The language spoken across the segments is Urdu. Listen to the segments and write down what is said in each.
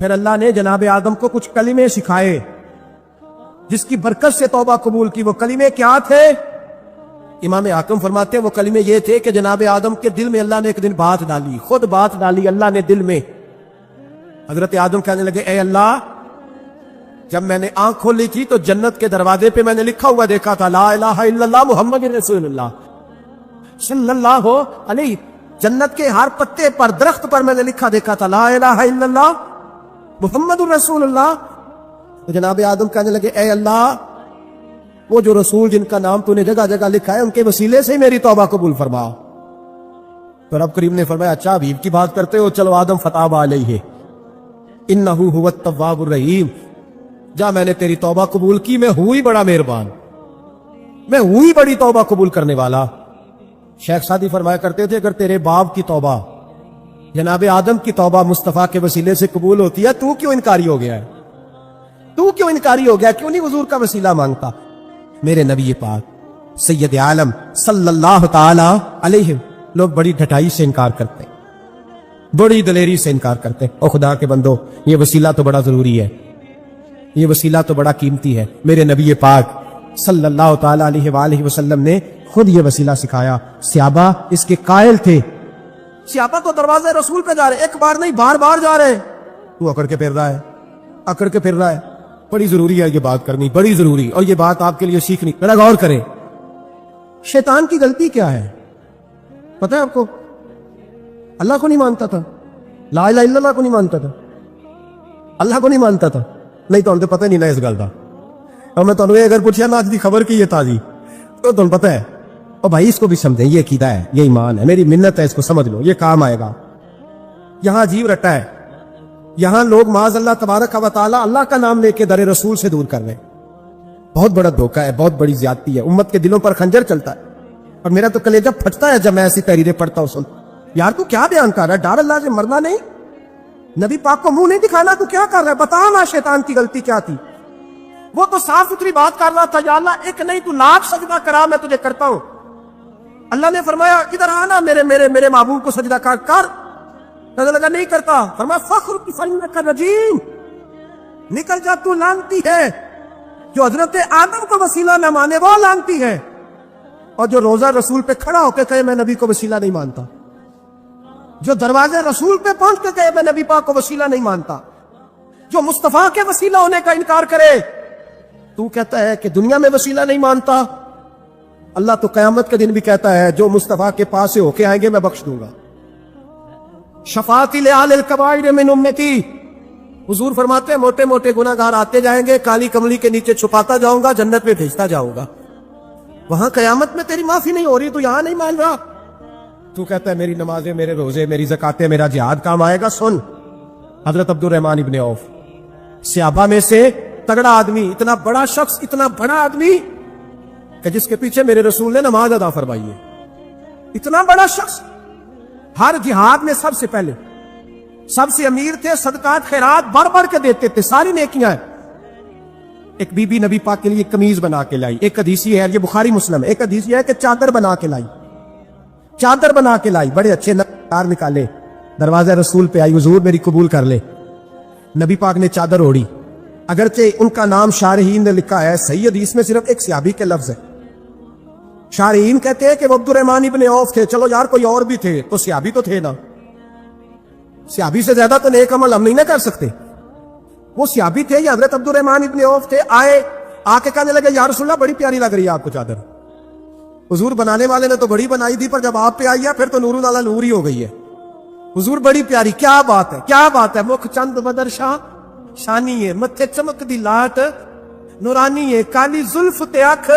پھر اللہ نے جناب آدم کو کچھ کلمے سکھائے جس کی برکت سے توبہ قبول کی. وہ کلمے کیا تھے؟ امام حاکم فرماتے ہیں وہ کلمے یہ تھے کہ جناب آدم کے دل میں اللہ نے ایک دن بات ڈالی، خود بات ڈالی اللہ نے دل میں. حضرت آدم کہنے لگے اے اللہ، جب میں نے آنکھ کھولی تھی تو جنت کے دروازے پہ میں نے لکھا ہوا دیکھا تھا لا الہ الا اللہ محمد رسول اللہ صلی اللہ علیہ. جنت کے ہر پتے پر، درخت پر میں نے لکھا دیکھا تھا لا الہ الا اللہ محمد رسول اللہ. تو جناب آدم کہنے لگے اے اللہ، وہ جو رسول جن کا نام تو نے جگہ جگہ لکھا ہے ان کے وسیلے سے ہی میری توبہ قبول فرما. تو رب کریم نے فرمایا اچھا حبیب کی بات کرتے ہو، چلو آدم فتاب علیہ انہ هو التواب الرحیم. جا میں نے تیری توبہ قبول کی، میں ہوں ہی بڑا مہربان، میں ہوں ہی بڑی توبہ قبول کرنے والا. شیخ سعدی فرمایا کرتے تھے اگر تیرے باپ کی توبہ، جناب آدم کی توبہ مصطفیٰ کے وسیلے سے قبول ہوتی ہے، تو کیوں انکاری ہو گیا ہے؟ تو کیوں انکاری ہو گیا؟ کیوں نہیں حضور کا وسیلہ مانگتا؟ میرے نبی پاک سید عالم صلی اللہ تعالی علیہ لوگ بڑی ڈھٹائی سے انکار کرتے ہیں، بڑی دلیری سے انکار کرتے ہیں. او خدا کے بندو، یہ وسیلہ تو بڑا ضروری ہے، یہ وسیلہ تو بڑا قیمتی ہے. میرے نبی پاک صلی اللہ تعالی علیہ وآلہ وسلم نے خود یہ وسیلہ سکھایا. صحابہ اس کے قائل تھے. صحابہ تو دروازے رسول پہ جا رہے، ایک بار نہیں بار بار جا رہے. تو اکڑ کے پھر رہا ہے، اکڑ کے پھر رہا ہے. بڑی ضروری ہے یہ بات کرنی، بڑی ضروری، اور یہ بات آپ کے لیے سیکھنی. ذرا غور کریں، شیطان کی غلطی کیا ہے پتہ ہے آپ کو؟ اللہ کو نہیں مانتا تھا، لا الہ الا اللہ کو نہیں مانتا تھا، اللہ کو نہیں مانتا تھا. نہیں تو پتہ نہیں نہ اس گل کا. اور میں تمہیں اگر پوچھا نا آج دی خبر کی یہ تازی تو تمہیں پتہ ہے. اور بھائی اس کو بھی سمجھیں، یہ عقیدہ ہے، یہ ایمان ہے، میری منت ہے، اس کو سمجھ لو، یہ کام آئے گا. یہاں عجیب رٹا ہے، یہاں لوگ معاذ اللہ تبارک و تعالی اللہ کا نام لے کے در رسول سے دور کر رہے ہیں. بہت بڑا دھوکہ ہے، بہت بڑی زیادتی ہے. امت کے دلوں پر خنجر چلتا ہے. اور میرا تو کلیجہ پھٹتا ہے جب میں ایسی تحریریں پڑھتا ہوں. سن یار تو کیا بیان کر رہا ہے؟ ڈر اللہ سے مرنا نہیں، نبی پاک کو منہ نہیں دکھانا، تو کیا کر رہا ہے؟ بتا نا شیطان کی غلطی کیا تھی. وہ تو صاف ستھری بات کر رہا تھا، یا اللہ ایک نہیں تو لاکھ سجدہ کرا میں تجھے کرتا ہوں. اللہ نے فرمایا ادھر آنا، میرے میرے میرے محبوب کو سجدہ کر. نظر لگا نہیں کرتا، فرمایا فخر فإنک رجیم، نکل جا تو لعنتی ہے. جو حضرت آدم کو وسیلہ نہ مانے وہ لعنتی ہے، اور جو روزہ رسول پہ کھڑا ہو کے کہے میں نبی کو وسیلہ نہیں مانتا، جو دروازے رسول پہ پہنچ کے کہے میں نبی پاک کو وسیلہ نہیں مانتا، جو مصطفیٰ کے وسیلہ ہونے کا انکار کرے. تو کہتا ہے کہ دنیا میں وسیلہ نہیں مانتا، اللہ تو قیامت کے دن بھی کہتا ہے جو مصطفیٰ کے پاس سے ہو کے آئیں گے میں بخش دوں گا. شفاعتی لآل الکبائر من امتی، حضور فرماتے ہیں موٹے موٹے گناہ گار آتے جائیں گے، کالی کملی کے نیچے چھپاتا جاؤں گا، جنت میں بھیجتا جاؤں گا. وہاں قیامت میں تیری معافی نہیں ہو رہی، تو یہاں نہیں مان رہا. تو کہتا ہے میری نمازیں، میرے روزے، میری زکاتیں، میرا جہاد کام آئے گا. سن، حضرت عبد الرحمن ابن عوف صحابہ میں سے تگڑا آدمی، اتنا بڑا شخص، اتنا بڑا آدمی کہ جس کے پیچھے میرے رسول نے نماز ادا فرمائی ہے. اتنا بڑا شخص ہر جہاد میں سب سے پہلے، سب سے امیر تھے، صدقات خیرات بڑھ بڑھ کے دیتے تھے، ساری نیکیاں. ایک بی بی نبی پاک کے لیے قمیض بنا کے لائی. ایک حدیث ہے، یہ بخاری مسلم ہے، ایک حدیث ہے کہ چادر بنا کے لائی، چادر بنا کے لائی، بڑے اچھے نقار نکالے، دروازہ رسول پہ آئی، حضور میری قبول کر لے. نبی پاک نے چادر اوڑی، اگرچہ ان کا نام شارحین نے لکھا ہے، صحیح حدیث میں صرف ایک صحابی کے لفظ ہے. شارحین کہتے ہیں کہ وہ عبد الرحمن ابن عوف تھے. چلو یار کوئی اور بھی تھے تو صحابی تو تھے نا، صحابی سے زیادہ تو نیک عمل ہم نہیں نہ کر سکتے. وہ صحابی تھے یا حضرت عبد الرحمن ابن عوف تھے. آئے، آ کے کہنے لگے یا رسول اللہ بڑی پیاری لگ رہی ہے آپ کو چادر. حضور بنانے والے نے تو بڑی بنائی تھی، پر جب آپ پہ آئی ہے پھر تو نور علی نور ہی ہو گئی ہے. حضور بڑی پیاری، کیا بات ہے، کیا بات ہے. مکھ چند بدر شاہ شانی ہے، متھے چمک دی لاٹ نورانی ہے، کالی زلف تے اکھ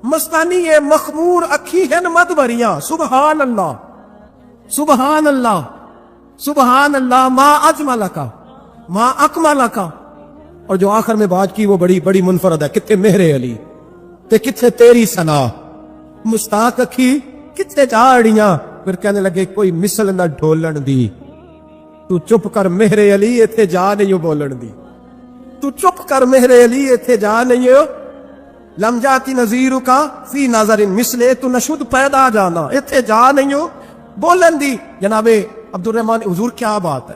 مستانی ہے، مخمور اکھی ہن مد بھریاں. سبحان اللہ، سبحان اللہ، سبحان اللہ. ما اجملکا ما اکملکا. اور جو آخر میں بات کی وہ بڑی بڑی منفرد ہے. کتنے مہر علی تے کتنے تیری ثنا، مشتاق اکھی کتنے جاڑیاں. پھر کہنے لگے کوئی مثل نہ ڈھولن دی، تو چپ کر مہر علی ایتھے جا نہیں بولن دی. تو چپ کر مہر علی ایتھے جا نہیں. لم جاتی نظیر کا فی نظر مثلے، تو نشد پیدا جانا ایتھے جا نہیں بولن دی. جناب عبد الرحمن، حضور کیا بات ہے،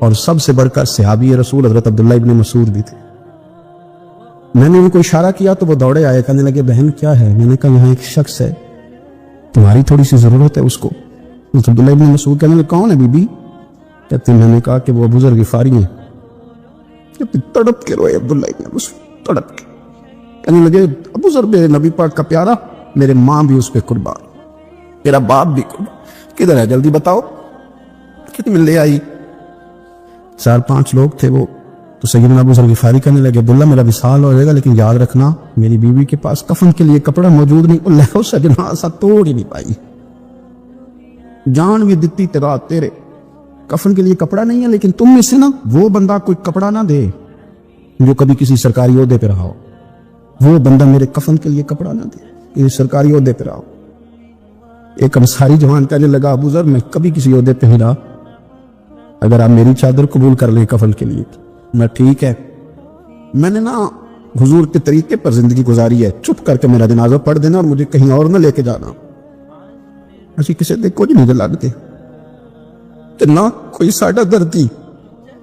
اور سب سے بڑھ کر صحابی رسول حضرت عبداللہ ابن مسعود بھی تھے. میں نے ان کو اشارہ کیا تو وہ دوڑے آئے, کہنے لگے بہن کیا ہے؟ میں نے کہا یہاں ایک شخص ہے, تمہاری تھوڑی سی ضرورت ہے اس کو. عبداللہ ابن مسعود کہنے لگے کون ہے بی بی؟ کہتے میں نے کہا کہ وہ ابو ذر غفاری ہیں. تڑپ کے روئے عبداللہ ابن مسعود, تڑپ کے کہنے لگے ابو ذر بے نبی پاک کا پیارا, میرے ماں بھی اس پہ قربان, میرا باپ بھی قربان, کدھر ہے جلدی بتاؤ. کتنی میں لے آئی, 4-5 لوگ تھے وہ. تو سیدنا ابو ذر غفاری کہنے لگے عبداللہ میرا وصال ہو جائے گا لیکن یاد رکھنا میری بیوی کے پاس کفن کے لیے کپڑا موجود نہیں. اللہ اس جنازہ توڑ ہی نہیں پائی, جان بھی دیتی تیرا تیرے, کفن کے لیے کپڑا نہیں ہے. لیکن تم میں سے نا وہ بندہ کوئی کپڑا نہ دے جو کبھی کسی سرکاری عہدے پہ رہا ہو, وہ بندہ میرے کفن کے لیے کپڑا نہ دے کسی سرکاری عہدے پہ رہا ہو. ایک انصاری جوان کہنے لگا ابو ذر میں کبھی کسی عہدے پہ ہی رہا, اگر آپ میری چادر قبول کر لیں کفن کے لیے میں ٹھیک ہے. میں نے نا حضور کے طریقے پر زندگی گزاری ہے, چپ کر کے میرا جنازہ پڑھ دینا اور مجھے کہیں اور نہ لے کے جانا. اسی کسی دیکھو جی نہیں لگتے نہ کوئی ساڈا دھرتی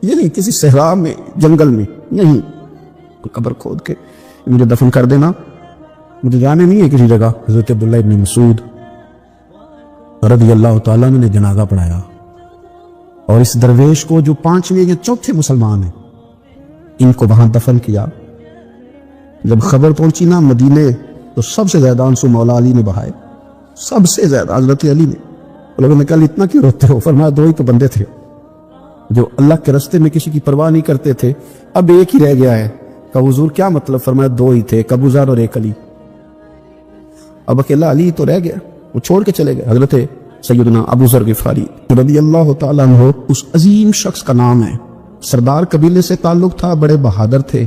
یہ نہیں کسی صحرا میں جنگل میں نہیں, قبر کھود کے مجھے دفن کر دینا, مجھے جانے نہیں ہے کسی جگہ. حضرت عبداللہ ابن مسعود رضی اللہ تعالیٰ نے جنازہ پڑھایا اور اس درویش کو جو 5ویں یا 4تھے مسلمان ہیں ان کو وہاں دفن کیا. جب خبر پہنچی نا مدینے تو سب سے زیادہ آنسو مولا علی نے بہائے, سب سے زیادہ حضرت علی نے. لوگوں نے کہا اتنا کیوں روتے ہو؟ فرمایا 2 ہی تو بندے تھے جو اللہ کے راستے میں کسی کی پرواہ نہیں کرتے تھے, اب ایک ہی رہ گیا ہے. کہا حضور کیا مطلب؟ فرمایا 2 ہی تھے, ابو ذر اور ایک علی. اب اکیلا علی تو رہ گیا, وہ چھوڑ کے چلے گئے. حضرت سیدنا ابو ذر غفاری رضی اللہ تعالیٰ عنہ اس عظیم شخص کا نام ہے. سردار قبیلے سے تعلق تھا, بڑے بہادر تھے,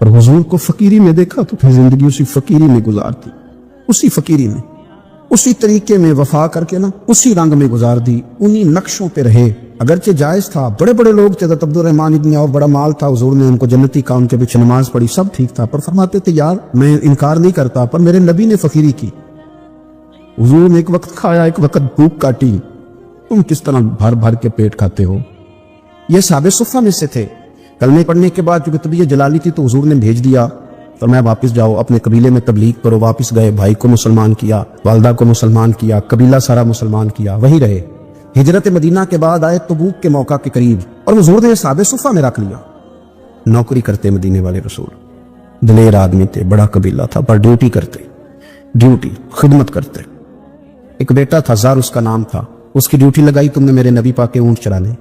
اور حضور کو فقیری میں دیکھا تو پھر زندگی اسی فقیری میں گزارتی, اسی فقیری میں اسی طریقے میں وفا کر کے نا اسی رنگ میں گزار دی, انہی نقشوں پہ رہے. اگرچہ جائز تھا, بڑے بڑے لوگ تھے, حضرت عبد الرحمن ابن عوف بڑا مال تھا, حضور نے ان کو جنتی کہا, ان کے پیچھے نماز پڑھی, سب ٹھیک تھا, پر فرماتے تھے یار میں انکار نہیں کرتا پر میرے نبی نے فقیری کی. حضور نے ایک وقت کھایا ایک وقت بھوک کاٹی, تم کس طرح بھر بھر کے پیٹ کھاتے ہو. یہ صحابہ صفہ میں سے تھے. کلمے پڑھنے کے بعد چونکہ طبیعت جلالی تھی تو حضور نے بھیج دیا, فرمایا واپس جاؤ اپنے قبیلے میں تبلیغ کرو. واپس گئے, بھائی کو مسلمان کیا, والدہ کو مسلمان کیا, قبیلہ سارا مسلمان کیا, وہی رہے. ہجرت مدینہ کے بعد آئے تبوک کے موقع کے قریب, اور حضور نے صحابہ صفہ میں رکھ لیا. نوکری کرتے مدینے والے رسول, دلیر آدمی تھے, بڑا قبیلہ تھا, پر ڈیوٹی کرتے, ڈیوٹی خدمت کرتے. ایک بیٹا تھا زار اس کا نام تھا, اس کی ڈیوٹی لگائی تم نے میرے نبی پاک کے اونٹ چرانے.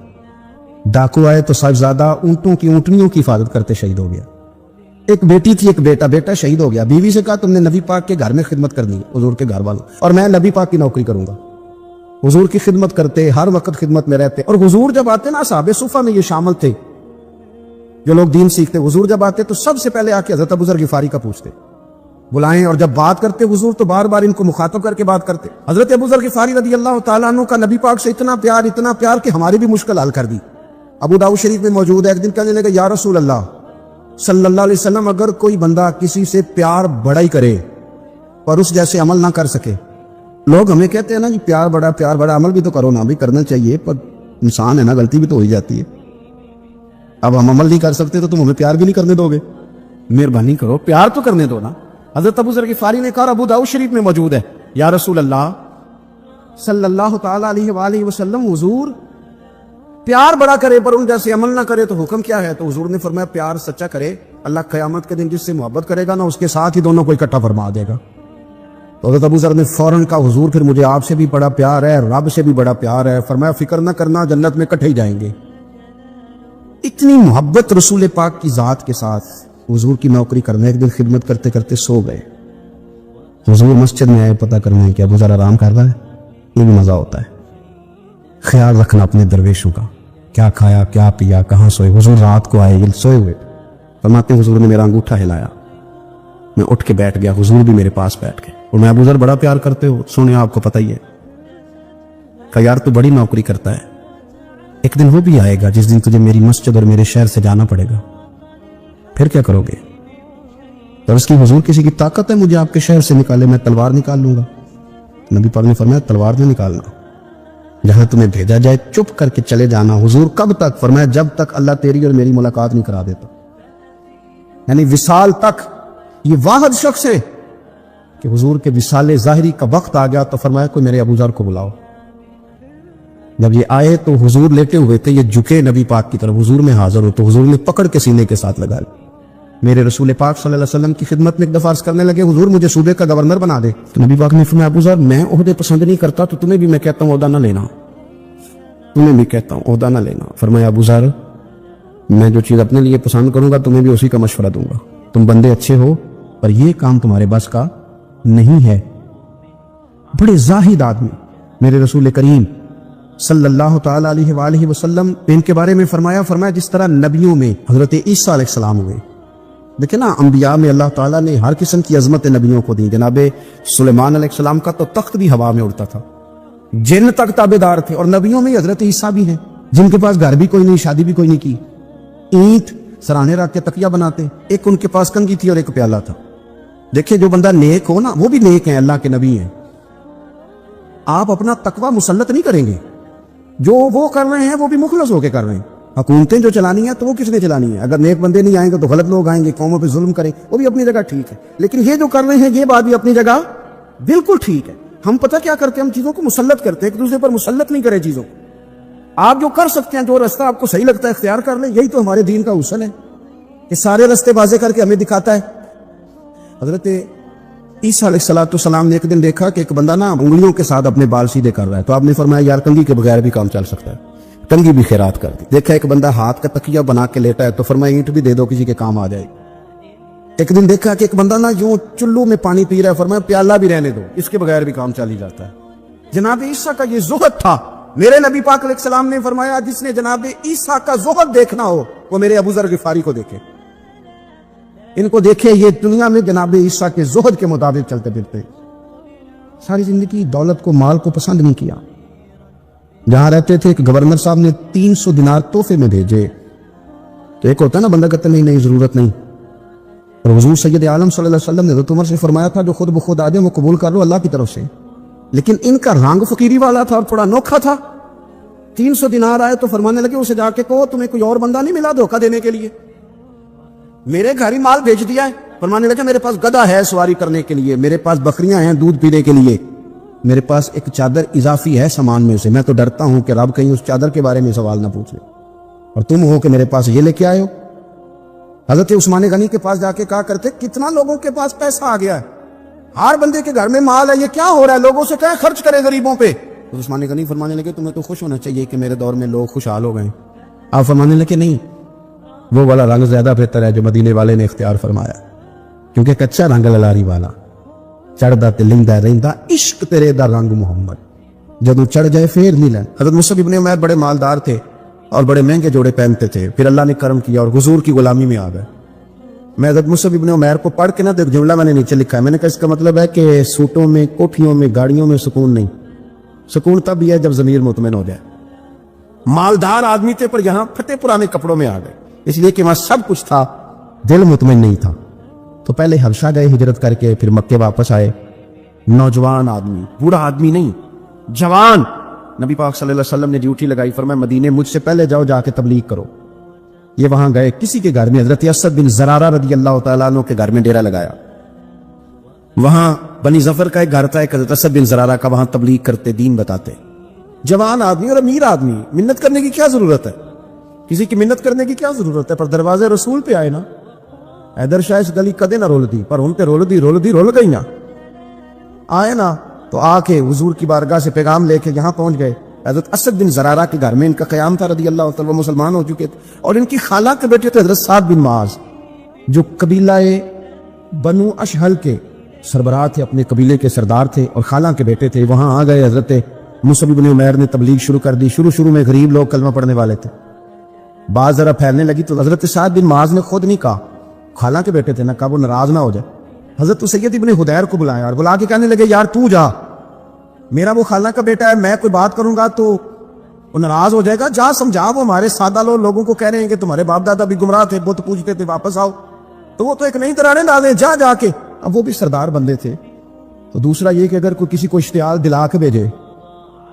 ڈاکو آئے تو صاحبزادہ اونٹوں کی اونٹنیوں کی حفاظت کرتے شہید ہو گیا. ایک بیٹی تھی, ایک بیٹا, بیٹا شہید ہو گیا. بیوی سے کہا تم نے نبی پاک کے گھر میں خدمت کرنی ہے, حضور کے گھر والوں, اور میں نبی پاک کی نوکری کروں گا. حضور کی خدمت کرتے, ہر وقت خدمت میں رہتے. اور حضور جب آتے نا, صحابہ صفہ میں یہ شامل تھے جو لوگ دین سیکھتے, حضور جب آتے تو سب سے پہلے آ کے حضرت ابو ذر غفاری کا پوچھتے, بلائیں, اور جب بات کرتے حضور تو بار بار ان کو مخاطب کر کے بات کرتے. حضرت ابو ذر غفاری رضی اللہ تعالیٰ عنہ کا نبی پاک سے اتنا پیار کہ ہماری بھی مشکل حل کر دی. ابو داؤد شریف میں موجود ہے, ایک دن کہنے لگا یا رسول اللہ صلی اللہ علیہ وسلم, اگر کوئی بندہ کسی سے پیار بڑا ہی کرے اور اس جیسے عمل نہ کر سکے, لوگ ہمیں کہتے ہیں نا جی پیار بڑا عمل بھی تو کرو نا, بھی کرنا چاہیے, پر انسان ہے نا, غلطی بھی تو ہو ہی جاتی ہے. اب ہم عمل نہیں کر سکتے تو تم ہمیں پیار بھی نہیں کرنے دو گے, مہربانی کرو پیار تو کرنے دو نا. حضرت ابو ذر غفاری نے کہا, ابو داؤد شریف میں موجود ہے, یا رسول اللہ صلی اللہ تعالی علیہ وآلہ وسلم, حضور پیار بڑا کرے پر ان جیسے عمل نہ کرے تو حکم کیا ہے؟ تو حضور نے فرمایا پیار سچا کرے, اللہ قیامت کے دن جس سے محبت کرے گا نا اس کے ساتھ ہی دونوں کو اکٹھا فرما دے گا. تو حضرت ابو ذر نے فوراً کہا, حضور پھر مجھے آپ سے بھی بڑا پیار ہے, رب سے بھی بڑا پیار ہے. فرمایا فکر نہ کرنا, جنت میں اکٹھے ہی جائیں گے. اتنی محبت رسول پاک کی ذات کے ساتھ. حضور کی نوکری کرنے, ایک دن خدمت کرتے کرتے سو گئے. حضور مسجد میں آئے پتہ کرنے کہ ابو ذر آرام کر رہا ہے. یہ بھی مزہ ہوتا ہے, خیال رکھنا اپنے درویشوں کا, کیا کھایا کیا پیا, کہاں سوئے. حضور رات کو آئے, یہ سوئے ہوئے, فرماتے ہیں حضور نے میرا انگوٹھا ہلایا, میں اٹھ کے بیٹھ گیا, حضور بھی میرے پاس بیٹھ گئے. اور میں ابو ذر بڑا پیار کرتے ہو, سونے آپ کو پتہ ہی ہے. کہ یار تو بڑی نوکری کرتا ہے, ایک دن وہ بھی آئے گا جس دن تجھے میری مسجد اور میرے شہر سے جانا پڑے گا, پھر کیا کرو گے؟ اور اس کی حضور کسی کی طاقت ہے مجھے آپ کے شہر سے نکالے, میں تلوار نکال لوں گا. نبی پاک نے فرمایا تلوار نہ نکالنا, جہاں تمہیں بھیجا جائے چپ کر کے چلے جانا. حضور کب تک؟ فرمایا جب تک اللہ تیری اور میری ملاقات نہیں کرا دیتا. یعنی وصال تک. یہ واحد شخص ہے کہ حضور کے وصال ظاہری کا وقت آ گیا تو فرمایا کوئی میرے ابو ذر کو بلاؤ. جب یہ آئے تو حضور لیٹے ہوئے تھے, یہ جھکے نبی پاک کی طرف, حضور میں حاضر ہو تو حضور نے پکڑ کے سینے کے ساتھ لگا لی. میرے رسول پاک صلی اللہ علیہ وسلم کی خدمت میں ایک دفعہ عرض کرنے لگے, حضور مجھے صوبے کا گورنر بنا دے. تو نبی پاک نے فرمایا ابو ذر میں عہدے پسند نہیں کرتا, تو تمہیں بھی میں کہتا ہوں عہدہ نہ لینا, تمہیں بھی کہتا ہوں عہدہ نہ لینا. فرمایا ابو ذر میں جو چیز اپنے لیے پسند کروں گا تمہیں بھی اسی کا مشورہ دوں گا. تم بندے اچھے ہو پر یہ کام تمہارے بس کا نہیں ہے. بڑے زاہد آدمی میرے رسول کریم صلی اللہ تعالی علیہ وآلہ وسلم ان کے بارے میں فرمایا جس طرح نبیوں میں حضرت عیسیٰ علیہ السلام ہوئے. دیکھیں نا, انبیاء میں اللہ تعالیٰ نے ہر قسم کی عظمت نبیوں کو دی. جناب سلیمان علیہ السلام کا تو تخت بھی ہوا میں اڑتا تھا, جن تک تابعدار تھے. اور نبیوں میں حضرت عیسیٰ بھی ہیں جن کے پاس گھر بھی کوئی نہیں, شادی بھی کوئی نہیں کی, اینٹ سرانے رکھ کے تکیہ بناتے. ایک ان کے پاس کنگھی تھی اور ایک پیالہ تھا. دیکھیں جو بندہ نیک ہو نا وہ بھی نیک ہیں, اللہ کے نبی ہیں. آپ اپنا تقوی مسلط نہیں کریں گے, جو وہ کر رہے ہیں وہ بھی مخلص ہو کے کر رہے ہیں. حکومتیں جو چلانی ہیں تو وہ کس نے چلانی ہے؟ اگر نیک بندے نہیں آئیں گے تو غلط لوگ آئیں گے, قوموں پہ ظلم کریں, وہ بھی اپنی جگہ ٹھیک ہے. لیکن یہ جو کر رہے ہیں یہ بات بھی اپنی جگہ بالکل ٹھیک ہے. ہم پتہ کیا کرتے ہیں, ہم چیزوں کو مسلط کرتے ہیں, ایک دوسرے پر مسلط نہیں کرے چیزوں کو. آپ جو کر سکتے ہیں, جو رستہ آپ کو صحیح لگتا ہے اختیار کر لیں. یہی تو ہمارے دین کا اصول ہے کہ سارے رستے واضح کر کے ہمیں دکھاتا ہے. حضرت عیسیٰ علیہ السلام نے ایک دن دیکھا کہ ایک بندہ نا انگلیوں کے ساتھ اپنے بال سیدھے کر رہا ہے. تو آپ نے فرمایا یار کنگھی کے بغیر بھی کام چل سکتا ہے, کنگھی بھی خیرات کر دی. دیکھا ایک بندہ ہاتھ کا تکیہ بنا کے لیٹا ہے تو فرمایا اینٹ بھی دے دو, کسی کے کام آ جائے گی. ایک دن دیکھا کہ ایک بندہ نا یوں چلو میں پانی پی رہا ہے, فرمایا پیالہ بھی رہنے دو, اس کے بغیر بھی کام چل ہی جاتا ہے. جناب عیسیٰ کا یہ زہد تھا. میرے نبی پاک علیہ السلام نے فرمایا جس نے جناب عیسیٰ کا زہد دیکھنا ہو وہ میرے ابو ذر غفاری کو دیکھے, ان کو دیکھے. یہ دنیا میں جناب عیسیٰ کے زہد کے مطابق چلتے پھرتے, ساری زندگی دولت کو مال کو پسند نہیں کیا. جہاں رہتے تھے ایک گورنر صاحب نے 300 دینار تحفے میں بھیجے. تو ایک ہوتا ہے نا بندہ کہتا نہیں ضرورت نہیں. اور حضور سید عالم صلی اللہ علیہ وسلم نے حضرت عمر سے فرمایا تھا جو خود بخود آ جائے وہ قبول کر لو اللہ کی طرف سے. لیکن ان کا رنگ فقیری والا تھا اور تھوڑا نوکھا تھا. 300 دینار آئے تو فرمانے لگے اسے جا کے کہو تمہیں کوئی اور بندہ نہیں ملا دھوکہ دینے کے لیے, میرے گھر ہی مال بھیج دیا ہے. فرمانے لگے میرے پاس گدھا ہے سواری کرنے کے لیے, میرے پاس بکریاں ہیں دودھ پینے کے لیے, میرے پاس ایک چادر اضافی ہے سامان میں سے. میں تو ڈرتا ہوں کہ رب کہیں اس چادر کے بارے میں سوال نہ پوچھے, اور تم ہو کہ میرے پاس یہ لے کے آئے ہو. حضرت عثمان غنی کے پاس جا کے کہا کرتے کتنا لوگوں کے پاس پیسہ آ گیا ہے, ہر بندے کے گھر میں مال ہے, یہ کیا ہو رہا ہے, لوگوں سے کہیں خرچ کرے غریبوں پہ. تو عثمان غنی فرمانے لگے تمہیں تو خوش ہونا چاہیے کہ میرے دور میں لوگ خوشحال ہو گئے. آپ فرمانے لگے نہیں, وہ والا رنگ زیادہ بہتر ہے جو مدینے والے نے اختیار فرمایا, کیونکہ کچا رنگ للاری والا چڑھدا تے لیندا رہندا عشق تیرے دا رنگ محمد, جدوں چڑھ جائے پھر نہیں لین. حضرت مصعب ابن عمیر بڑے مالدار تھے اور بڑے مہنگے جوڑے پہنتے تھے, پھر اللہ نے کرم کیا اور حضور کی غلامی میں آ گئے. میں حضرت مصعب ابن عمیر کو پڑھ کے نا ایک جملہ میں نے نیچے لکھا ہے, میں نے کہا اس کا مطلب ہے کہ سوٹوں میں کوٹھیوں میں گاڑیوں میں سکون نہیں, سکون تب بھی ہے جب ضمیر مطمئن ہو جائے. مالدار آدمی تھے پر یہاں پھٹے پرانے کپڑوں میں آ گئے, اس لیے کہ وہاں سب کچھ تھا, دل مطمئن نہیں تھا. تو پہلے حبشہ گئے ہجرت کر کے, پھر مکے واپس آئے. نوجوان آدمی, بوڑھا آدمی نہیں, جوان. نبی پاک صلی اللہ علیہ وسلم نے ڈیوٹی لگائی, فرمایا مدینے مجھ سے پہلے جاؤ, جا کے تبلیغ کرو. یہ وہاں گئے, کسی کے گھر میں حضرت اسد بن زرارہ رضی اللہ تعالیٰ عنہ کے گھر میں ڈیرا لگایا. وہاں بنی ظفر کا ایک گھر تھا, ایک حضرت اسد بن زرارہ کا, وہاں تبلیغ کرتے, دین بتاتے. جوان آدمی اور امیر آدمی, منت کرنے کی کیا ضرورت ہے, کسی کی منت کرنے کی کیا ضرورت ہے. پر دروازے رسول پہ آئے نا, حیدر شاہ اس گلی کدے نہ رول دی, پر ان پہ رول گئی نا. آئے نا تو آ کے حضور کی بارگاہ سے پیغام لے کے یہاں پہنچ گئے. حضرت اسد بن زرارہ کے گھر میں ان کا قیام تھا رضی اللہ تعالیٰ, وہ مسلمان ہو چکے تھے. اور ان کی خالہ کے بیٹے تھے حضرت سعد بن معاذ, جو قبیلہ بنو اشہل کے سربراہ تھے, اپنے قبیلے کے سردار تھے اور خالہ کے بیٹے تھے. وہاں آ گئے. حضرت مصعب بن عمیر نے تبلیغ شروع کر دی. شروع میں غریب لوگ کلمہ پڑھنے والے تھے, بات ذرا پھیلنے لگی تو حضرت سعد بن معاذ نے خود نہیں کہا, خالہ کے بیٹے تھے نا, کہا وہ ناراض نہ ہو جائے. حضرت سید ابن حدیر کو بلایا اور بلا کے کہنے لگے یار تو جا, میرا وہ خالہ کا بیٹا ہے, میں کوئی بات کروں گا تو وہ ناراض ہو جائے گا, جا سمجھا, وہ ہمارے سادہ لوگوں کو کہہ رہے ہیں کہ تمہارے باپ دادا بھی گمراہ تھے, بت پوجتے تھے, واپس آؤ. تو وہ تو ایک نئی طرح ڈالے, جا کے. اب وہ بھی سردار بندے تھے. تو دوسرا یہ کہ اگر کوئی کسی کو اشتعال دلا کے بھیجے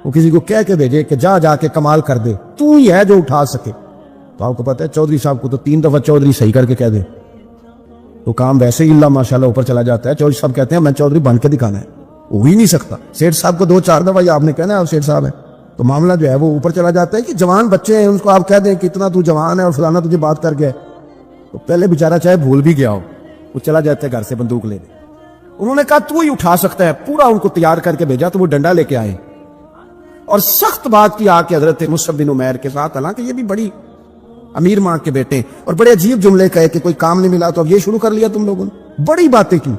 وہ کسی کو کہہ کے بھیجے کہ جا جا کے کمال کر دے، تو ہی ہے جو اٹھا سکے. تو آپ کو پتہ ہے چودھری صاحب کو تو 3 دفعہ چودھری صحیح کر کے کہہ دے تو کام ویسے ہی اللہ ماشاءاللہ اوپر چلا جاتا ہے. چودھری صاحب کہتے ہیں میں چودھری بن کے دکھانا ہے، ہو ہی نہیں سکتا. سیٹھ صاحب کو 2-4 دفعہ آپ نے کہنا ہے آپ سیٹھ صاحب ہیں تو معاملہ جو ہے وہ اوپر چلا جاتا ہے. کہ جوان بچے ہیں ان کو آپ کہہ دیں کہ اتنا تو جوان ہے اور فلانا تجھے بات کر گیا تو پہلے بیچارہ چاہے بھول بھی گیا ہو وہ چلا جاتا ہے گھر سے بندوق لینے. انہوں نے کہا تو ہی اٹھا سکتا ہے، پورا ان کو تیار کر کے بھیجا تو وہ ڈنڈا لے کے آئے اور سخت بات کی آ کے حضرت مصعب بن عمیر کے ساتھ. حالانکہ یہ بھی بڑی امیر ماں کے بیٹے اور بڑے عجیب جملے کہے کہ کوئی کام نہیں ملا تو اب یہ شروع کر لیا تم لوگوں نے، بڑی باتیں کی.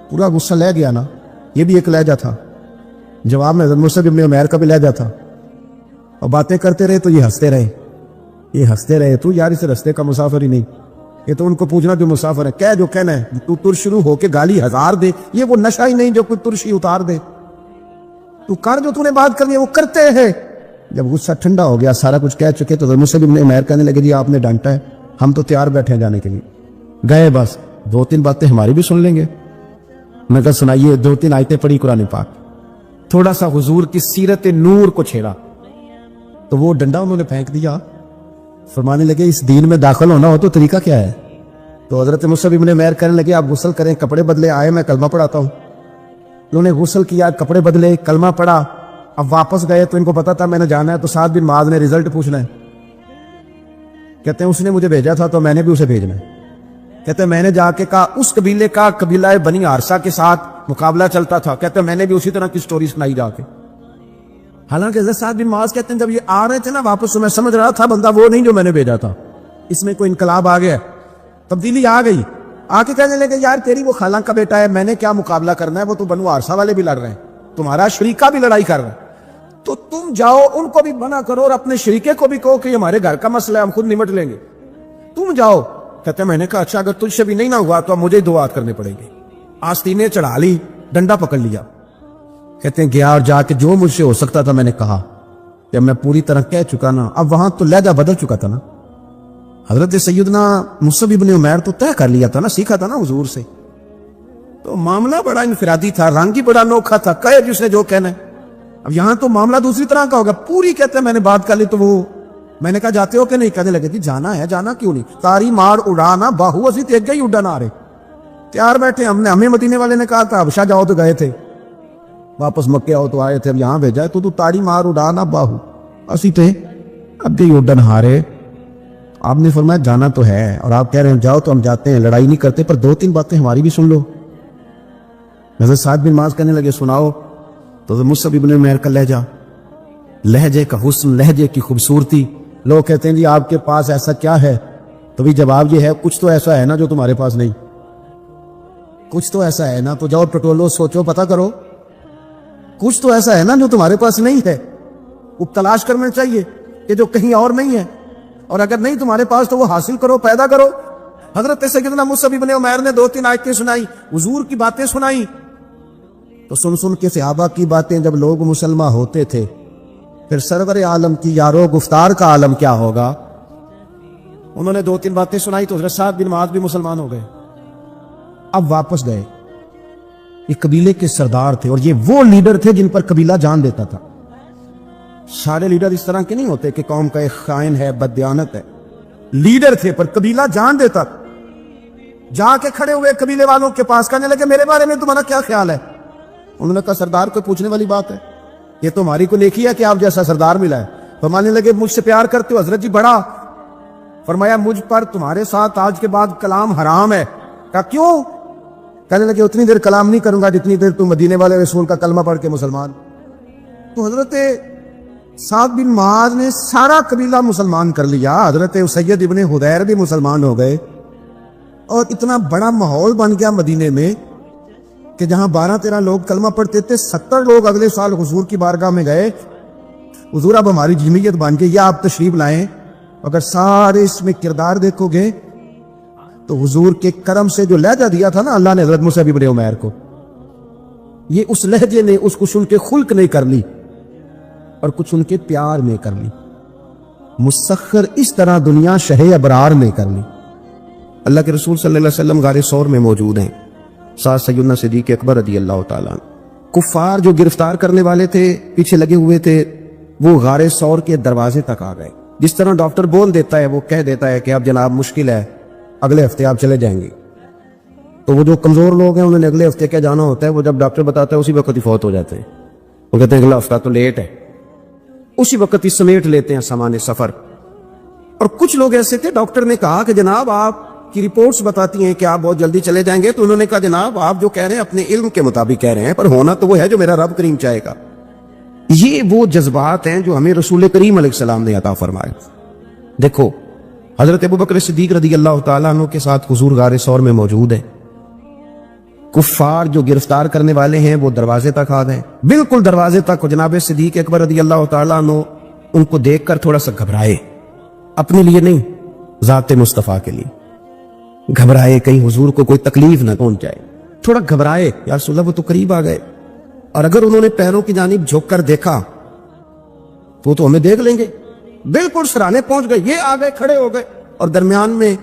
پورا غصہ لے گیا نا. یہ بھی ایک لہجہ تھا، جواب میں حضرت مصعب بن عمیر کا بھی لہجہ تھا. اور باتیں کرتے رہے تو یہ ہنستے رہے تو یار اس رستے کا مسافر ہی نہیں. یہ تو ان کو پوچھنا جو مسافر ہے، کہہ جو کہنا ہے. تو تر شروع ہو کے گالی 1000 دے، یہ وہ نشہ ہی نہیں جو کوئی ترشی اتار دے. تو کر جو تو نے بات کرنی ہے وہ کرتے ہیں. جب غصہ ٹھنڈا ہو گیا سارا کچھ کہہ چکے تو حضرت مصعب بن عمیر کہنے لگے جی آپ نے ڈانٹا ہے، ہم تو تیار بیٹھے ہیں جانے کے لیے. گئے بس 2-3 باتیں ہماری بھی سن لیں گے. میں کہا سنائیے. 2-3 آیتیں پڑھی قرآن پاک، تھوڑا سا حضور کی سیرت نور کو چھیڑا تو وہ ڈنڈا انہوں نے پھینک دیا. فرمانے لگے اس دین میں داخل ہونا ہو تو طریقہ کیا ہے؟ تو حضرت مصعب بن عمیر کہنے لگے آپ غسل کریں، کپڑے بدلے، آئے میں کلمہ پڑھاتا ہوں. انہوں نے غسل کیا، کپڑے بدلے، کلمہ پڑھا. اب واپس گئے تو ان کو پتا تھا میں نے جانا ہے تو سعد بن معاذ نے رزلٹ پوچھنا ہے. کہتے ہیں اس نے مجھے بھیجا تھا تو میں نے بھی اسے بھیجنا ہے. کہتے ہیں میں نے جا کے کہا اس قبیلے کا قبیلہ بنی عارصہ کے ساتھ مقابلہ چلتا تھا. کہتے ہیں میں نے بھی اسی طرح کی سٹوری سنائی جا کے. حالانکہ حضرت سعد بن معاذ کہتے ہیں جب یہ آ رہے تھے نا واپس تو میں سمجھ رہا تھا بندہ وہ نہیں جو میں نے بھیجا تھا، اس میں کوئی انقلاب آ گیا، تبدیلی آ گئی. آ کے کہنے لگے یار تیری وہ خالہ کا بیٹا ہے، میں نے کیا مقابلہ کرنا ہے، وہ تو بنو عارصہ والے بھی لڑ رہے ہیں، تمہارا شریکہ بھی لڑائی کر رہا ہے، تو تم جاؤ ان کو بھی منع کرو اور اپنے شریکے کو بھی کہو کہ یہ ہمارے گھر کا مسئلہ ہے، ہم خود نمٹ لیں گے، تم جاؤ. کہتے ہیں میں نے کہا اچھا اگر تجھ سے بھی نہیں نہ ہوا تو اب مجھے 2 ہاتھ کرنے پڑیں گے. آستینیں چڑھا لی، ڈنڈا پکڑ لیا. کہتے ہیں گیا اور جا کے جو مجھ سے ہو سکتا تھا میں نے کہا. جب میں پوری طرح کہہ چکا نا، اب وہاں تو لہجہ بدل چکا تھا نا. حضرت سیدنا مصعب بن عمیر تو طے کر لیا تھا نا، سیکھا تھا نا حضور سے. تو معاملہ بڑا انفرادی تھا، رنگ ہی بڑا انوکھا تھا، کہے جس نے جو کہنا ہے. اب یہاں تو معاملہ دوسری طرح کا ہوگا. پوری کہتے ہیں میں نے بات کر لی تو وہ میں نے کہا جاتے ہو کہ نہیں؟ کہنے لگے تھی جانا ہے. جانا کیوں نہیں؟ تاری مار اڑانا باہو اسی تے گئی اڈا نہ رہے تیار بیٹھے. ہمیں مدینے والے نے کہا تھا حبشہ جاؤ تو گئے تھے، واپس مکے آؤ تو آئے تھے، اب یہاں بھیجا ہے تو تاری مار اڑانا باہو اسی تے اب گئی اڈن ہارے. آپ نے فرمایا جانا تو ہے اور آپ کہہ رہے ہیں جاؤ تو ہم جاتے ہیں، لڑائی نہیں کرتے، پر 2-3 باتیں ہماری بھی سن لو. حضرت سعد بن معاذ کہنے لگے سناؤ. تو حضرت مصعب بن عمیر کا لہجے کا حسن، لہجے کی خوبصورتی. لوگ کہتے ہیں جی آپ کے پاس ایسا کیا ہے؟ تو بھی جواب یہ ہے کچھ تو ایسا ہے نا جو تمہارے پاس نہیں، کچھ تو ایسا ہے نا. تو جاؤ ٹٹولو، سوچو، پتا کرو، کچھ تو ایسا ہے نا جو تمہارے پاس نہیں ہے. وہ تلاش کرنا چاہیے کہ جو کہیں اور نہیں ہے، اور اگر نہیں تمہارے پاس تو وہ حاصل کرو، پیدا کرو. حضرت سیدنا مصعب بن عمیر نے 2-3 آیتیں سنائی، حضور کی باتیں سنائی. تو سن کے صحابہ کی باتیں جب لوگ مسلمہ ہوتے تھے، پھر سرور عالم کی یارو گفتار کا عالم کیا ہوگا. انہوں نے 2-3 باتیں سنائی تو حضرت سعد بن معاذ بھی مسلمان ہو گئے. اب واپس گئے. یہ قبیلے کے سردار تھے اور یہ وہ لیڈر تھے جن پر قبیلہ جان دیتا تھا. سارے لیڈر اس طرح کے نہیں ہوتے کہ قوم کا ایک خائن ہے، بددیانت ہے. لیڈر تھے پر قبیلہ جان دیتا تھا. جا کے کھڑے ہوئے قبیلے والوں کے پاس، کہنے لگے میرے بارے میں تمہارا کیا خیال ہے؟ انہوں نے کہا سردار کو پوچھنے والی بات ہے، یہ تمہاری کو نیکی ہے کہ آپ جیسا سردار ملا ہے. فرمانے لگے مجھ سے پیار کرتے ہو؟ حضرت جی بڑا. فرمایا مجھ پر تمہارے ساتھ آج کے بعد کلام حرام ہے. کہا کیوں؟ کہنے لگے اتنی دیر کلام نہیں کروں گا جتنی دیر تم مدینے والے رسول کا کلمہ پڑھ کے مسلمان. تو حضرت سعد بن معاذ نے سارا قبیلہ مسلمان کر لیا. حضرت سید ابن حدیر بھی مسلمان ہو گئے اور اتنا بڑا ماحول بن گیا مدینے میں کہ جہاں 12-13 لوگ کلمہ پڑھتے تھے، 70 لوگ اگلے سال حضور کی بارگاہ میں گئے. حضور اب ہماری جمعیت بن گئی، یا آپ تشریف لائیں. اگر سارے اس میں کردار دیکھو گے تو حضور کے کرم سے جو لہجہ دیا تھا نا اللہ نے حضرت مصعب بن عمیر کو، یہ اس لہجے نے اس کچھ ان کے خلق نہیں کر لی اور کچھ ان کے پیار میں کر لی. مسخر اس طرح دنیا شہ ابرار میں کر لی. اللہ کے رسول صلی اللہ علیہ وسلم غار ثور میں موجود ہیں، ساتھ سیدنا صدیق اکبر رضی اللہ تعالیٰ عنہ. کفار جو گرفتار کرنے والے تھے، پیچھے لگے ہوئے تھے، وہ غار ثور کے دروازے تک آ گئے. جس طرح ڈاکٹر بول دیتا ہے، وہ کہہ دیتا ہے کہ اب جناب مشکل ہے، اگلے ہفتے آپ چلے جائیں گے. تو وہ جو کمزور لوگ ہیں انہوں نے اگلے ہفتے کیا جانا ہوتا ہے، وہ جب ڈاکٹر بتاتا ہے اسی وقت ہی فوت ہو جاتے ہیں. وہ کہتے ہیں اگلا ہفتہ تو لیٹ ہے، اسی وقت ہی سمیٹ لیتے ہیں سامان سفر. اور کچھ لوگ ایسے تھے، ڈاکٹر نے کہا کہ جناب آپ کی رپورٹس بتاتی ہیں کہ آپ بہت جلدی چلے جائیں گے. تو انہوں نے کہا جناب آپ جو کہہ رہے ہیں اپنے علم کے مطابق کہہ رہے ہیں، پر ہونا تو وہ ہے جو میرا رب کریم چاہے گا. یہ وہ جذبات ہیں جو ہمیں رسول کریم علیہ السلام نے عطا فرمائے. دیکھو حضرت ابوبکر صدیق رضی اللہ تعالیٰ عنہ کے ساتھ حضور غار ثور میں موجود ہیں. کفار جو گرفتار کرنے والے ہیں وہ دروازے تک آ گئے، بالکل دروازے تک. جناب صدیق اکبر رضی اللہ تعالیٰ عنہ ان کو دیکھ کر تھوڑا سا گھبرائے، اپنے لیے نہیں، ذات مصطفیٰ کے لیے گھبرائے، کہیں حضور کو کوئی تکلیف نہ پہنچ جائے. تھوڑا گھبرائے، یا رسول اللہ وہ تو قریب آ گئے، اور اگر انہوں نے پیروں کی جانب جھک کر دیکھا تو ہمیں دیکھ لیں گے. بالکل سرانے پہنچ گئے، یہ آ گئے، کھڑے ہو گئے، اور درمیان میں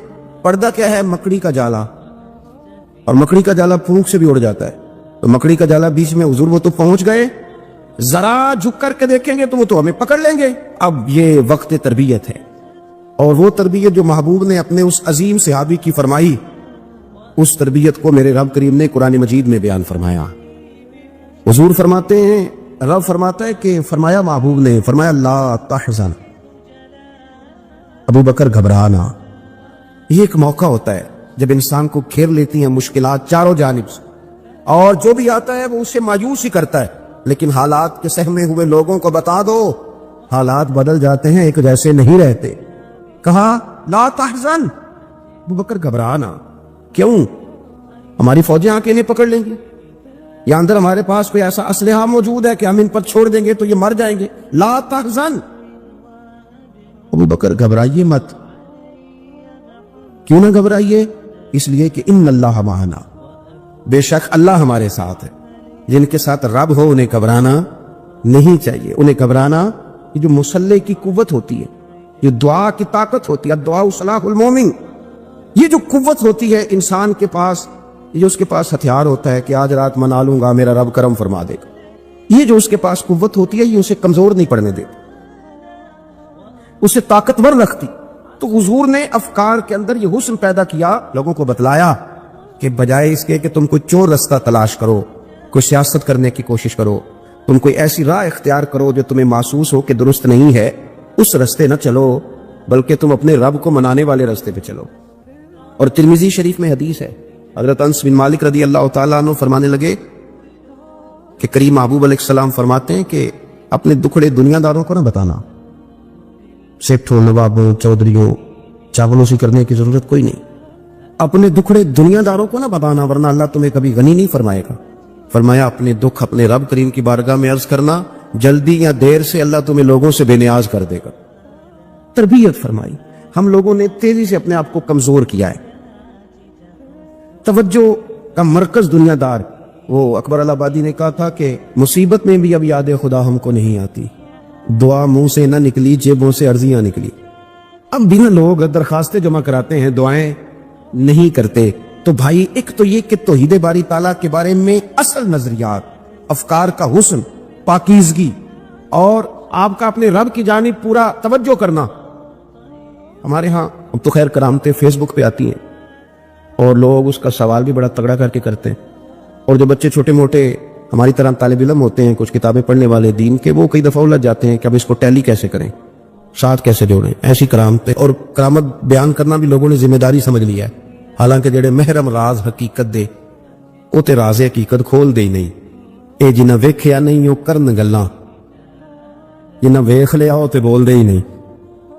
پردہ کیا ہے؟ مکڑی کا جالا. اور مکڑی کا جالا پھونک سے بھی اڑ جاتا ہے، تو مکڑی کا جالا بیچ میں. حضور وہ تو پہنچ گئے، ذرا جھک کر کے دیکھیں گے تو وہ تو ہمیں پکڑ لیں گے. اب یہ وقت تربیت ہے، اور وہ تربیت جو محبوب نے اپنے اس عظیم صحابی کی فرمائی، اس تربیت کو میرے رب کریم نے قرآن مجید میں بیان فرمایا. حضور فرماتے ہیں، رب فرماتا ہے کہ فرمایا محبوب نے، فرمایا لا تحزن، ابو بکر گھبرانا. یہ ایک موقع ہوتا ہے جب انسان کو گھیر لیتی ہیں مشکلات چاروں جانب سے، اور جو بھی آتا ہے وہ اسے مایوس ہی کرتا ہے. لیکن حالات کے سہمے ہوئے لوگوں کو بتا دو، حالات بدل جاتے ہیں، ایک جیسے نہیں رہتے. کہا لا تحزن، ابو بکر گھبرانا. کیوں؟ ہماری فوجیں آ کے انہیں پکڑ لیں گی، یا اندر ہمارے پاس کوئی ایسا اسلحہ موجود ہے کہ ہم ان پر چھوڑ دیں گے تو یہ مر جائیں گے. لا تحزن، ابو بکر گھبرائیے مت. کیوں نہ گھبرائیے؟ اس لیے کہ ان اللہ معنا، بے شک اللہ ہمارے ساتھ ہے. جن کے ساتھ رب ہو انہیں گھبرانا نہیں چاہیے. انہیں گھبرانا، یہ جو مسلح کی قوت ہوتی ہے، یہ دعا کی طاقت ہوتی ہے، دعا صلاح المومن، یہ جو قوت ہوتی ہے انسان کے پاس، یہ جو اس کے پاس ہتھیار ہوتا ہے کہ آج رات منا لوں گا میرا رب کرم فرما دے گا، یہ جو اس کے پاس قوت ہوتی ہے یہ اسے کمزور نہیں پڑنے دیتی، اسے طاقتور رکھتی. تو حضور نے افکار کے اندر یہ حسن پیدا کیا، لوگوں کو بتلایا کہ بجائے اس کے کہ تم کوئی چور رستہ تلاش کرو، کوئی سیاست کرنے کی کوشش کرو، تم کوئی ایسی راہ اختیار کرو جو تمہیں محسوس ہو کہ درست نہیں ہے، اس رستے نہ چلو، بلکہ تم اپنے رب کو منانے والے رستے پہ چلو. اور ترمذی شریف میں حدیث ہے، حضرت انس بن مالک رضی اللہ تعالیٰ عنہ فرمانے لگے کہ کریم محبوب علیہ السلام فرماتے ہیں کہ اپنے دکھڑے دنیا داروں کو نہ بتانا، سیٹھوں، نوابوں، چودھریوں، چاولوسی کرنے کی ضرورت کوئی نہیں. اپنے دکھڑے دنیا داروں کو نہ بتانا، ورنہ اللہ تمہیں کبھی غنی نہیں فرمائے گا. فرمایا اپنے دکھ اپنے رب کریم کی بارگاہ میں عرض کرنا، جلدی یا دیر سے اللہ تمہیں لوگوں سے بے نیاز کر دے گا. تربیت فرمائی. ہم لوگوں نے تیزی سے اپنے آپ کو کمزور کیا ہے. توجہ کا مرکز دنیا دار. وہ اکبر الہآبادی نے کہا تھا کہ مصیبت میں بھی اب یاد خدا ہم کو نہیں آتی، دعا منہ سے نہ نکلی، جیبوں سے عرضیاں نکلی. اب بھی نہ لوگ درخواستیں جمع کراتے ہیں، دعائیں نہیں کرتے. تو بھائی ایک تو یہ کہ توحید باری تعالیٰ کے بارے میں اصل نظریات، افکار کا حسن، پاکیزگی، اور آپ کا اپنے رب کی جانب پورا توجہ کرنا. ہمارے ہاں اب تو خیر کرامتیں فیس بک پہ آتی ہیں اور لوگ اس کا سوال بھی بڑا تگڑا کر کے کرتے ہیں. اور جو بچے چھوٹے موٹے ہماری طرح طالب علم ہوتے ہیں، کچھ کتابیں پڑھنے والے دین کے، وہ کئی دفعہ الجھ جاتے ہیں کہ اب اس کو ٹیلی کیسے کریں، ساتھ کیسے جوڑیں. ایسی کرامتیں اور کرامت بیان کرنا بھی لوگوں نے ذمہ داری سمجھ لیا ہے. حالانکہ جڑے محرم راز حقیقت دے وہ تے راز حقیقت کھول دے ہی نہیں. اے جنہ ویکھیا نہیں وہ کرن گلاں، جنہ ویکھ لیا ہو تے بول دے ہی نہیں،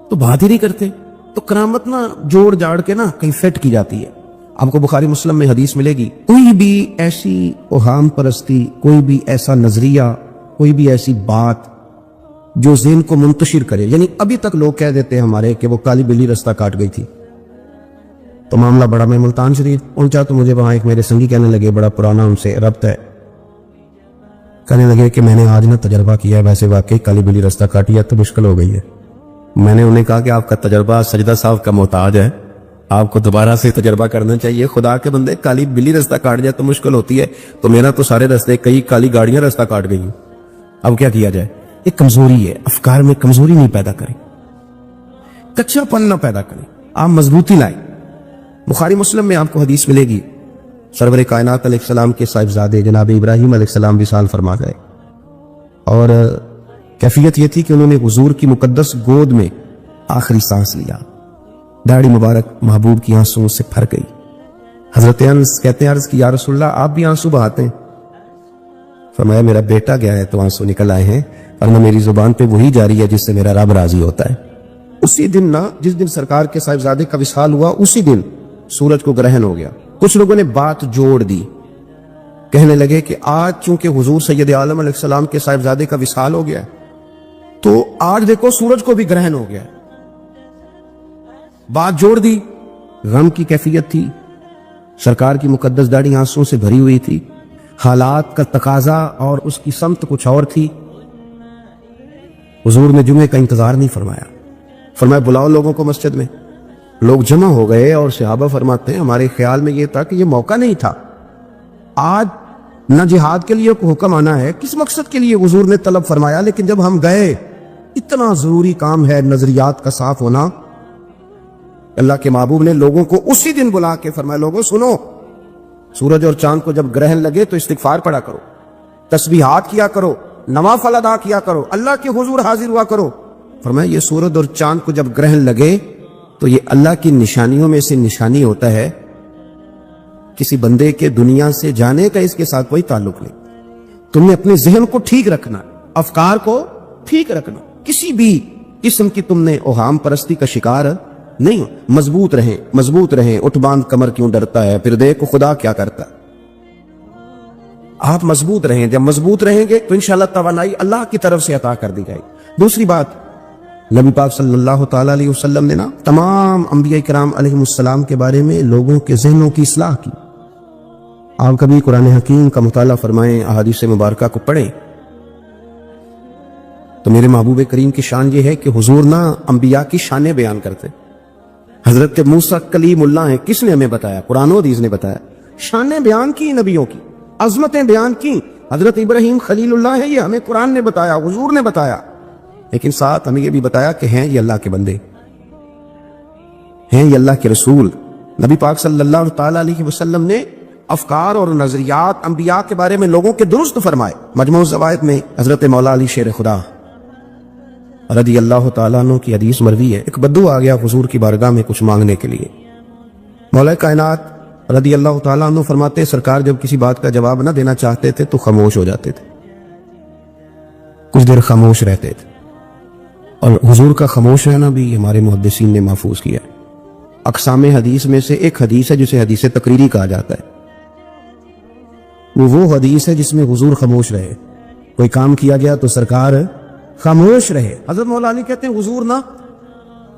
تو بات ہی نہیں کرتے. تو کرامت نا جوڑ جاڑ کے نا کہیں فٹ کی جاتی ہے. آپ کو بخاری مسلم میں حدیث ملے گی، کوئی بھی ایسی اوہام پرستی، کوئی بھی ایسا نظریہ، کوئی بھی ایسی بات جو ذہن کو منتشر کرے. یعنی ابھی تک لوگ کہہ دیتے ہیں ہمارے کہ وہ کالی بلی رستہ کاٹ گئی تھی، تو معاملہ بڑا، میں ملتان شریف پہنچا تو مجھے وہاں ایک میرے سنگی کہنے لگے، بڑا پرانا ان سے ربط ہے، کہنے لگے کہ میں نے آج نہ تجربہ کیا ہے، ویسے واقعی کالی بلی رستہ کاٹی ہے تو مشکل ہو گئی ہے. میں نے انہیں کہا کہ آپ کا تجربہ سجدہ صاحب کا محتاج ہے، آپ کو دوبارہ سے تجربہ کرنا چاہیے. خدا کے بندے, کالی بلی رستہ کاٹ جائے تو مشکل ہوتی ہے, تو میرا تو سارے رستے, کئی کالی گاڑیاں رستہ کاٹ گئی. اب کیا کیا جائے؟ ایک کمزوری ہے, افکار میں کمزوری نہیں پیدا کریں, کچا پن نہ پیدا کریں, آپ مضبوطی لائیں. بخاری مسلم میں آپ کو حدیث ملے گی, سرور کائنات علیہ السلام کے صاحبزادے جناب ابراہیم علیہ السلام وصال فرما گئے, اور کیفیت یہ تھی کہ انہوں نے حضور کی مقدس گود میں آخری سانس لیا. داڑھی مبارک محبوب کی آنسوں سے بھر گئی. حضرت انس کہتے ہیں عرض کی یا رسول اللہ آپ بھی آنسو بہاتے ہیں؟ فرمایا میرا بیٹا گیا ہے تو آنسو نکل آئے ہیں, اور نہ میری زبان پہ وہی جاری ہے جس سے میرا رب راضی ہوتا ہے. اسی دن نہ, جس دن سرکار کے صاحبزادے کا وصال ہوا اسی دن سورج کو گرہن ہو گیا. کچھ لوگوں نے بات جوڑ دی, کہنے لگے کہ آج چونکہ حضور سید عالم علیہ السلام کے صاحبزادے کا وصال ہو گیا تو آج دیکھو سورج کو بھی گرہن ہو گیا. بات جوڑ دی, غم کی کیفیت تھی, سرکار کی مقدس داڑھی آنسوں سے بھری ہوئی تھی, حالات کا تقاضا اور اس کی سمت کچھ اور تھی. حضور نے جمعے کا انتظار نہیں فرمایا, فرمایا بلاؤ لوگوں کو مسجد میں. لوگ جمع ہو گئے, اور صحابہ فرماتے ہیں ہمارے خیال میں یہ تھا کہ یہ موقع نہیں تھا. آج نہ جہاد کے لیے کوئی حکم آنا ہے, کس مقصد کے لیے حضور نے طلب فرمایا, لیکن جب ہم گئے اتنا ضروری کام ہے نظریات کا صاف ہونا. اللہ کے محبوب نے لوگوں کو اسی دن بلا کے فرمایا لوگوں سنو, سورج اور چاند کو جب گرہن لگے تو استغفار پڑھا کرو, تسبیحات کیا کرو, نوافل ادا کیا کرو, اللہ کے حضور حاضر ہوا کرو. فرمایا یہ سورج اور چاند کو جب گرہن لگے تو یہ اللہ کی نشانیوں میں سے نشانی ہوتا ہے. کسی بندے کے دنیا سے جانے کا اس کے ساتھ کوئی تعلق نہیں. تم نے اپنے ذہن کو ٹھیک رکھنا, افکار کو ٹھیک رکھنا, کسی بھی قسم کی تم نے اوہام پرستی کا شکار نہیں ہو. مضبوط رہیں, مضبوط رہیں. اٹھ باندھ کمر کیوں ڈرتا ہے, پھر دیکھو خدا کیا کرتا ہے. آپ مضبوط رہیں, جب مضبوط رہیں گے تو انشاءاللہ توانائی اللہ کی طرف سے عطا کر دی جائے گی. دوسری بات, نبی پاک صلی اللہ تعالی علیہ وسلم نے نا تمام انبیاء کرام علیہ السلام کے بارے میں لوگوں کے ذہنوں کی اصلاح کی. آپ کبھی قرآن حکیم کا مطالعہ فرمائیں, احادیث مبارکہ کو پڑھیں, تو میرے محبوب کریم کی شان یہ ہے کہ حضور نا انبیاء کی شانیں بیان کرتے. حضرت موسیٰ کلیم اللہ ہیں, کس نے ہمیں بتایا؟ قرآن و حدیث نے بتایا. شانیں بیان کی نبیوں کی, عظمتیں بیان کی. حضرت ابراہیم خلیل اللہ ہے, یہ ہمیں قرآن نے بتایا, حضور نے بتایا, لیکن ساتھ ہمیں یہ بھی بتایا کہ ہیں یہ اللہ کے بندے, ہیں یہ اللہ کے رسول. نبی پاک صلی اللہ تعالی علیہ وسلم نے افکار اور نظریات انبیاء کے بارے میں لوگوں کے درست فرمائے. مجموع الزوائد میں حضرت مولا علی شیر خدا رضی اللہ تعالیٰ عنہ کی حدیث مروی ہے, ایک بدو آ گیا حضور کی بارگاہ میں کچھ مانگنے کے لیے. مولا کائنات رضی اللہ تعالیٰ عنہ فرماتے سرکار جب کسی بات کا جواب نہ دینا چاہتے تھے تو خاموش ہو جاتے تھے, کچھ دیر خاموش رہتے تھے. اور حضور کا خاموش رہنا بھی ہمارے محدثین نے محفوظ کیا ہے. اقسام حدیث میں سے ایک حدیث ہے جسے حدیث تقریری کہا جاتا ہے. وہ حدیث ہے جس میں حضور خاموش رہے, کوئی کام کیا گیا تو سرکار خاموش رہے. حضرت مولا علی کہتے ہیں حضور نا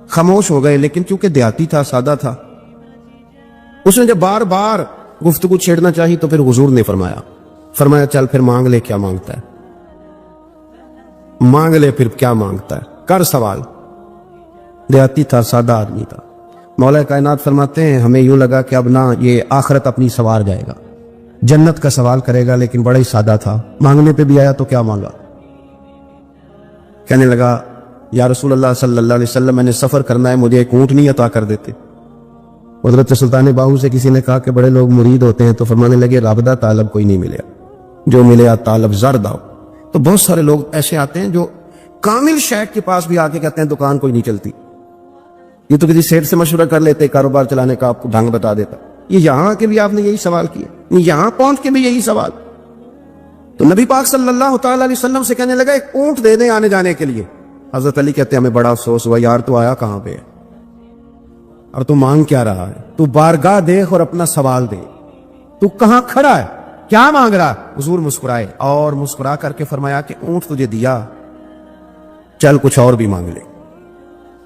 خاموش ہو گئے, لیکن چونکہ دیہاتی تھا, سادہ تھا, اس نے جب بار بار گفتگو چھیڑنا چاہی تو پھر حضور نے فرمایا چل پھر مانگ لے, کیا مانگتا ہے, مانگ لے پھر کیا مانگتا ہے, کر سوال. دیہاتی تھا, سادہ آدمی تھا. مولا کائنات فرماتے ہیں ہمیں یوں لگا کہ اب نہ یہ آخرت اپنی سوار جائے گا, جنت کا سوال کرے گا, لیکن بڑا ہی سادہ تھا. مانگنے پہ بھی آیا تو کیا مانگا, کہنے لگا یا رسول اللہ صلی اللہ علیہ وسلم میں نے سفر کرنا ہے, مجھے ایک اونٹ نہیں عطا کر دیتے. حضرت سلطان باہو سے کسی نے کہا کہ بڑے لوگ مرید ہوتے ہیں, تو فرمانے لگے رابطہ طالب کوئی نہیں ملیا, جو ملیا طالب زرد آؤ. تو بہت سارے لوگ ایسے آتے ہیں جو کامل شیخ کے پاس بھی آ کے کہتے ہیں دکان کوئی نہیں چلتی, یہ تو کسی سیٹ سے مشورہ کر لیتے, کاروبار چلانے کا آپ کو ڈھنگ بتا دیتا. یہ یہاں کے بھی آپ نے یہی سوال کیا, یہاں پہنچ کے بھی یہی سوال. تو نبی پاک صلی اللہ تعالی علیہ وسلم سے کہنے لگا ایک اونٹ دے دیں آنے جانے کے لیے. حضرت علی کہتے ہیں ہمیں بڑا افسوس ہوا, یار تو آیا کہاں پہ ہے اور تو مانگ کیا رہا ہے, تو بارگاہ دیکھ اور اپنا سوال دے, تو کہاں کھڑا ہے, کیا مانگ رہا. حضور مسکرائے اور مسکرا کر کے فرمایا کہ اونٹ تجھے دیا, چل کچھ اور بھی مانگ لے.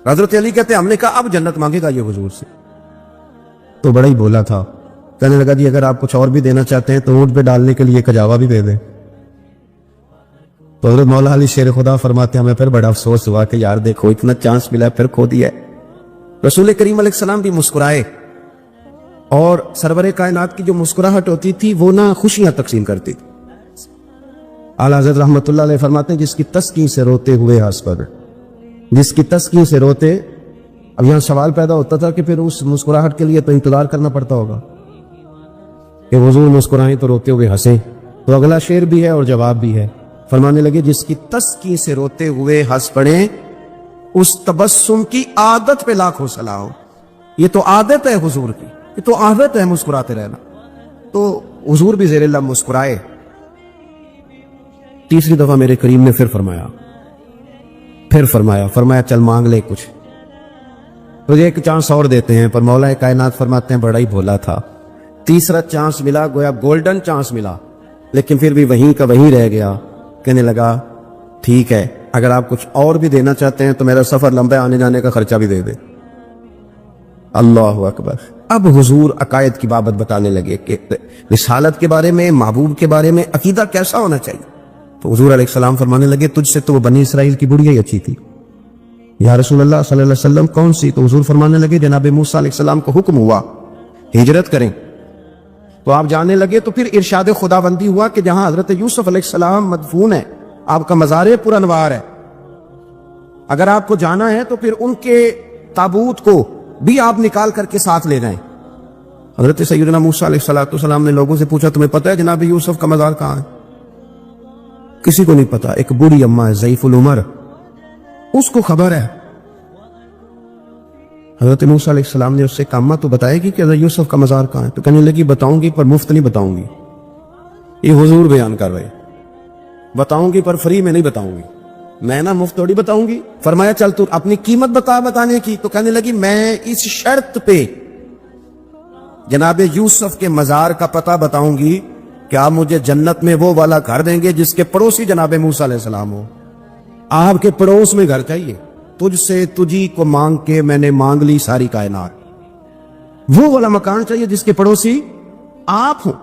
حضرت علی کہتے ہیں ہم نے کہا اب جنت مانگے گا یہ حضور سے, تو بڑا ہی بولا تھا. کہنے لگا جی اگر آپ کچھ اور بھی دینا چاہتے ہیں تو اونٹ پہ ڈالنے کے لیے کجاوا بھی دے دیں. تو حضرت مولا علی شیر خدا فرماتے ہیں ہمیں پھر بڑا افسوس ہوا کہ یار دیکھو اتنا چانس ملا پھر کھو دیا ہے. رسول کریم علیہ السلام بھی مسکرائے، اور سرور کائنات کی جو مسکراہٹ ہوتی تھی وہ نہ خوشیاں تقسیم کرتی تھی۔ اعلیٰ حضرت رحمۃ اللہ علیہ فرماتے ہیں جس کی تسکین سے روتے ہوئے ہنس پڑے، جس کی تسکین سے روتے۔ اب یہاں سوال پیدا ہوتا تھا کہ پھر اس مسکراہٹ کے لیے تو انتظار کرنا پڑتا ہوگا کہ حضور مسکرائیں تو روتے ہوئے ہنسیں، تو اگلا شعر بھی ہے اور جواب بھی ہے۔ فرمانے لگے جس کی تسکین سے روتے ہوئے ہنس پڑے، اس تبسم کی عادت پہ لاکھوں صلاح ہو۔ یہ تو عادت ہے حضور کی، یہ تو عادت ہے مسکراتے رہنا۔ تو حضور بھی زیر لب مسکرائے۔ تیسری دفعہ میرے کریم نے پھر فرمایا چل مانگ لے کچھ، تجھے ایک چانس اور دیتے ہیں۔ پر مولا کائنات فرماتے ہیں بڑا ہی بھولا تھا، تیسرا چانس ملا، گویا گولڈن چانس ملا، لیکن پھر بھی وہیں کا وہیں رہ گیا۔ کہنے لگا ٹھیک ہے، اگر آپ کچھ اور بھی دینا چاہتے ہیں تو میرا سفر لمبا ہے، آنے جانے کا خرچہ بھی دے دے۔ اللہ اکبر۔ اب حضور عقائد کی بابت بتانے لگے کہ رسالت کے بارے میں، محبوب کے بارے میں عقیدہ کیسا ہونا چاہیے۔ تو حضور علیہ السلام فرمانے لگے تجھ سے تو وہ بنی اسرائیل کی بڑھیا ہی اچھی تھی۔ یا رسول اللہ صلی اللہ علیہ وسلم کون سی؟ تو حضور فرمانے لگے جناب موسیٰ علیہ السلام کو حکم ہوا ہجرت کریں، تو آپ جانے لگے، تو پھر ارشاد خداوندی ہوا کہ جہاں حضرت یوسف علیہ السلام مدفون ہے، آپ کا مزار پر انوار ہے، اگر آپ کو جانا ہے تو پھر ان کے تابوت کو بھی آپ نکال کر کے ساتھ لے جائیں۔ حضرت سیدنا موسیٰ علیہ السلام نے لوگوں سے پوچھا تمہیں پتہ ہے جناب یوسف کا مزار کہاں ہے؟ کسی کو نہیں پتا۔ ایک بوڑھی اماں ہے ضعیف العمر، اس کو خبر ہے۔ حضرت موسیٰ علیہ السلام نے اس سے کہا اماں تو بتائے گی کہ حضرت یوسف کا مزار کہاں ہے؟ تو کہنے لگی بتاؤں گی پر مفت نہیں بتاؤں گی۔ یہ حضور بیان کر رہے، بتاؤں گی پر فری میں نہیں بتاؤں گی، میں نا مفت تھوڑی بتاؤں گی۔ فرمایا چل تو اپنی قیمت بتا بتانے کی۔ تو کہنے لگی میں اس شرط پہ جناب یوسف کے مزار کا پتہ بتاؤں گی کہ آپ مجھے جنت میں وہ والا گھر دیں گے جس کے پڑوسی جناب موسیٰ علیہ السلام ہو۔ آپ کے پڑوس میں گھر چاہیے، تجھ سے تجھی کو مانگ کے میں نے مانگ لی ساری کائنات، وہ والا مکان چاہیے جس کے پڑوسی آپ ہوں۔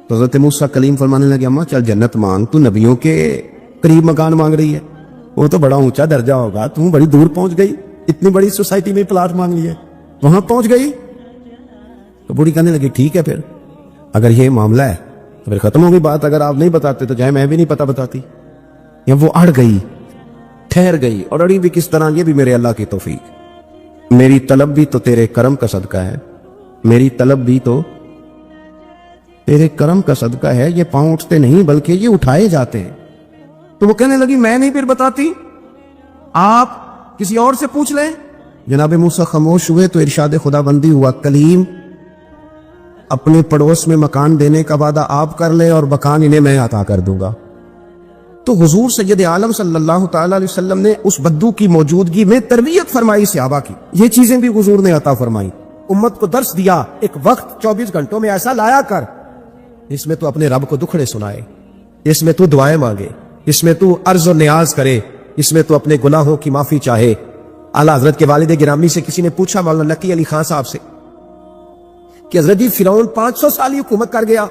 تو حضرت موسیٰ کلیم فرمانے لگے اماں چل جنت مانگ، تو نبیوں کے قریب مکان مانگ رہی ہے، وہ تو بڑا اونچا درجہ ہوگا، تم بڑی دور پہنچ گئی، اتنی بڑی سوسائٹی میں پلاٹ مانگ لیا، وہاں پہنچ گئی۔ تو بوڑھی کہنے لگی ٹھیک ہے، پھر اگر یہ معاملہ ہے تو پھر ختم ہو گئی بات، اگر آپ نہیں بتاتے تو چاہے میں بھی نہیں پتہ بتاتی۔ یا وہ اڑ گئی، ٹھہر گئی، اور اڑی بھی کس طرح؟ یہ بھی میرے اللہ کی توفیق، میری طلب بھی تو تیرے کرم کا صدقہ ہے، میری طلب بھی تو تیرے کرم کا صدقہ ہے، یہ پاؤں اٹھتے نہیں بلکہ یہ اٹھائے جاتے ہیں۔ تو وہ کہنے لگی میں نہیں پھر بتاتی، آپ کسی اور سے پوچھ لیں۔ جناب موسیٰ خاموش ہوئے تو ارشاد خدا بندی ہوا کلیم اپنے پڑوس میں مکان دینے کا وعدہ آپ کر لیں اور مکان انہیں میں عطا کر دوں گا۔ تو حضور سید عالم صلی اللہ تعالی علیہ وسلم نے اس بدو کی موجودگی میں تربیت فرمائی صحابہ کی، یہ چیزیں بھی حضور نے عطا فرمائی، امت کو درس دیا۔ ایک وقت 24 گھنٹوں میں ایسا لایا کر اس میں تو اپنے رب کو دکھڑے سنائے، اس میں تو دعائیں مانگے، اس میں تو عرض و نیاز کرے، اس میں تو اپنے گناہوں کی معافی چاہے۔ اعلیٰ حضرت کے والد گرامی سے کسی نے پوچھا مولانا نقی علی خان صاحب سے کہ حضرت جی فرعون 500 سال ہی حکومت کر گیا،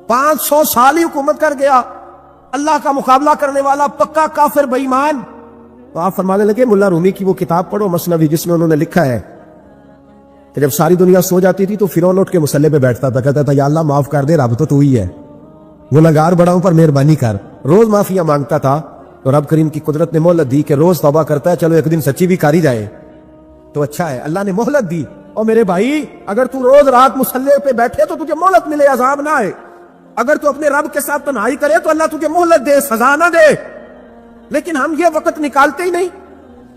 500 سال ہی حکومت کر گیا، اللہ کا مقابلہ کرنے والا پکا کافر بے ایمان۔ تو آپ فرمانے لگے ملا رومی کی وہ کتاب پڑھو مثنوی، جس میں انہوں نے لکھا ہے کہ جب ساری دنیا سو جاتی تھی تو فرعون اٹھ کے مصلے پہ بیٹھتا تھا، کہتا تھا یا اللہ معاف کر دے، رب تو ہی ہے، گنہگار بڑا ہوں پر مہربانی کر۔ روز معافیاں مانگتا تھا تو رب کریم کی قدرت نے مہلت دی کہ روز توبہ کرتا ہے، چلو ایک دن سچی بھی کاری جائے تو اچھا ہے، اللہ نے مہلت دی۔ اور میرے بھائی اگر تو روز رات مصلے پہ بیٹھے تو تجھے مہلت ملے، عذاب نہ آئے۔ اگر تو اپنے رب کے ساتھ تنہائی کرے تو اللہ تجھے مہلت دے، سزا نہ دے۔ لیکن ہم یہ وقت نکالتے ہی نہیں،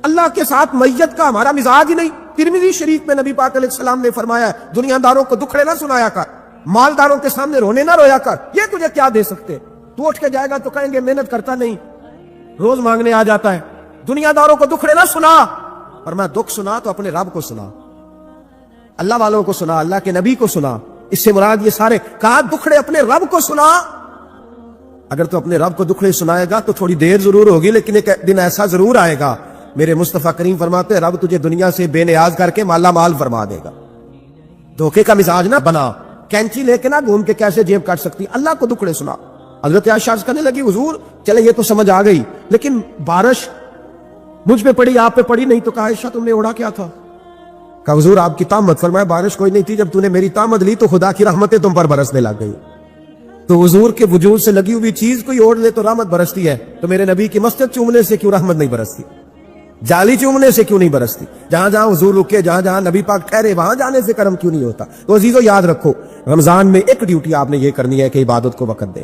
اللہ کے ساتھ میت کا ہمارا مزاج ہی نہیں۔ ترمذی شریف میں نبی پاک علیہ السلام نے فرمایا دنیا داروں کو دکھڑے نہ سنایا کر، مالداروں کے سامنے رونے نہ رویا کر، یہ تجھے کیا دے سکتے؟ تو اٹھ کے جائے گا تو کہیں گے محنت کرتا نہیں، روز مانگنے آ جاتا ہے۔ دنیا داروں کو دکھڑے نہ سنا، اور میں دکھ سنا تو اپنے رب کو سنا، اللہ والوں کو سنا، اللہ کے نبی کو سنا۔ اس سے مراد یہ سارے کہا دکھڑے اپنے رب کو سنا۔ اگر تو اپنے رب کو دکھڑے سنائے گا تو تھوڑی دیر ضرور ہوگی، لیکن ایک دن ایسا ضرور آئے گا، میرے مصطفیٰ کریم فرماتے ہیں رب تجھے دنیا سے بے نیاز کر کے مالا مال فرما دے گا۔ دھوکے کا مزاج نہ بنا، کینچی لے کے نہ گھوم کے کیسے جیب کاٹ سکتی، اللہ کو دکھڑے سنا۔ حضرت عائشہ عرض کرنے لگی حضور چلے یہ تو سمجھ آ گئی، لیکن بارش مجھ پہ پڑی آپ پہ پڑی نہیں تو کہا عائشہ تم نے اوڑا کیا تھا؟ کہا حضور آپ کی تامت، فرمایا بارش کوئی نہیں تھی، جب تو نے میری تامت لی تو خدا کی رحمتیں تم پر برسنے لگ گئی۔ تو حضور کے وجود سے لگی ہوئی چیز کوئی اوڑھ لے تو رحمت برستی ہے، تو میرے نبی کی مسجد چومنے سے کیوں رحمت نہیں برستی؟ جالی چومنے سے کیوں نہیں برستی؟ جہاں جہاں حضور رکے، جہاں جہاں نبی پاک ٹھہرے، وہاں جانے سے کرم کیوں نہیں ہوتا؟ تو عزیزو یاد رکھو، رمضان میں ایک ڈیوٹی آپ نے یہ کرنی ہے کہ عبادت کو وقت دیں،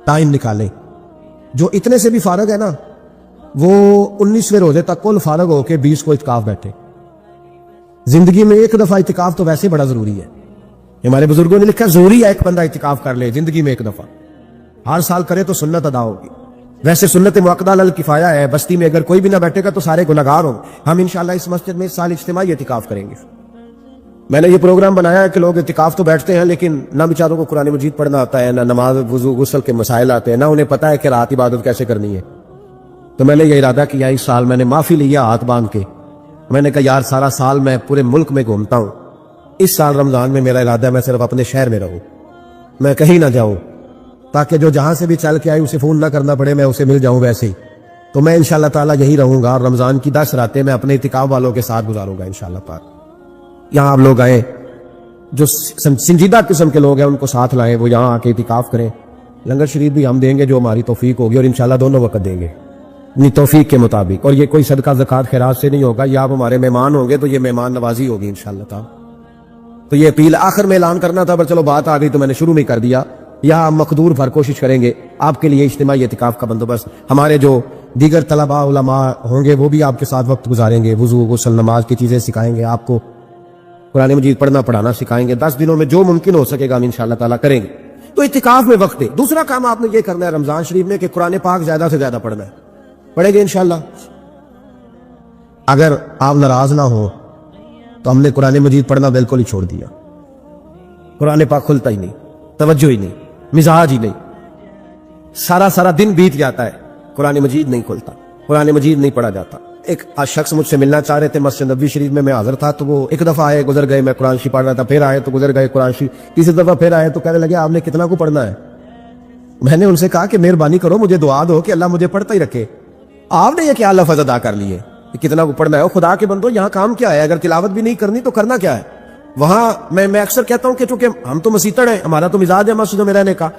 ٹائم نکالیں۔ جو اتنے سے بھی فارغ ہے نا، وہ 19ویں روزے تک کل فارغ ہو کے 20 کو اعتکاف بیٹھے۔ زندگی میں ایک دفعہ اعتکاف تو ویسے بڑا ضروری ہے، ہمارے بزرگوں نے لکھا ضروری ہے ایک بندہ اعتکاف کر لے زندگی میں ایک دفعہ، ہر سال کرے تو سنت ادا ہوگی۔ ویسے سنت مؤکدہ علی الکفایہ ہے، بستی میں اگر کوئی بھی نہ بیٹھے گا تو سارے گنہگار ہوں گے۔ ہم انشاءاللہ اس مسجد میں اس سال اجتماعی اعتکاف کریں گے۔ میں نے یہ پروگرام بنایا ہے کہ لوگ اعتکاف تو بیٹھتے ہیں لیکن نہ بیچاروں کو قرآن مجید پڑھنا آتا ہے، نہ نماز وضو غسل کے مسائل آتے ہیں، نہ انہیں پتہ ہے کہ رات عبادت کیسے کرنی ہے۔ تو میں نے یہ ارادہ کیا اس سال، میں نے معافی لیا ہاتھ باندھ کے، میں نے کہا یار سارا سال میں پورے ملک میں گھومتا ہوں، اس سال رمضان میں میرا ارادہ ہے میں صرف اپنے شہر میں رہوں، میں کہیں نہ جاؤں، تاکہ جو جہاں سے بھی چل کے آئی اسے فون نہ کرنا پڑے، میں اسے مل جاؤں ویسے ہی۔ تو میں انشاءاللہ تعالیٰ یہی رہوں گا اور رمضان کی 10 راتیں میں اپنے اعتکاف والوں کے ساتھ گزاروں گا انشاءاللہ تعالیٰ۔ یہاں آپ لوگ آئیں، جو سنجیدہ قسم کے لوگ ہیں ان کو ساتھ لائیں، وہ یہاں آ کے اعتکاف کریں۔ لنگر شریف بھی ہم دیں گے جو ہماری توفیق ہوگی، اور انشاءاللہ دونوں وقت دیں گے اپنی توفیق کے مطابق، اور یہ کوئی صدقہ زکوٰۃ خیرات سے نہیں ہوگا، یہ آپ ہمارے مہمان ہوں گے تو یہ مہمان نوازی ہوگی انشاءاللہ تعالیٰ۔ تو یہ اپیل آخر میں اعلان کرنا تھا، پر چلو بات آ گئی تو میں نے شروع میں کر دیا۔ یہاں ہم مقدور بھر کوشش کریں گے آپ کے لیے اجتماعی اعتکاف کا بندوبست، ہمارے جو دیگر طلباء علماء ہوں گے وہ بھی آپ کے ساتھ وقت گزاریں گے، وضو غسل نماز کی چیزیں سکھائیں گے، آپ کو قرآن مجید پڑھنا پڑھانا سکھائیں گے۔ 10 دنوں میں جو ممکن ہو سکے گا ہم انشاءاللہ تعالیٰ کریں گے۔ تو اعتکاف میں وقت دے۔ دوسرا کام آپ نے یہ کرنا ہے رمضان شریف میں کہ قرآن پاک زیادہ سے زیادہ پڑھنا ہے، پڑھیں گے انشاءاللہ۔ اگر آپ ناراض نہ ہو تو ہم نے قرآن مجید پڑھنا بالکل ہی چھوڑ دیا، قرآن پاک کھلتا ہی نہیں، توجہ ہی نہیں، مزاج ہی نہیں، سارا دن بیت جاتا ہے، قرآن مجید نہیں کھلتا، قرآن مجید نہیں پڑھا جاتا۔ ایک شخص مجھ سے ملنا چاہ رہے تھے مسجد نبوی شریف میں حاضر تھا، تو وہ ایک دفعہ آئے گزر گئے، میں قرآن شریف پڑھ رہا تھا، پھر آئے تو گزر گئے قرآن شریف، تیسری دفعہ پھر آئے تو کہنے لگے آپ نے کتنا کو پڑھنا ہے؟ میں نے ان سے کہا کہ مہربانی کرو مجھے دعا دو کہ اللہ مجھے پڑھتا ہی رکھے۔ آپ نے یہ کیا لفظ ادا کر لیے کہ کتنا کو پڑھنا ہے؟ خدا کے بندو یہاں کام کیا ہے؟ اگر تلاوت بھی نہیں کرنی تو کرنا کیا ہے؟ وہاں میں اکثر کہتا ہوں کہ چونکہ ہم تو مسیتڑ ہیں، ہمارا تو مزاج ہے مسجدوں میں رہنے کا،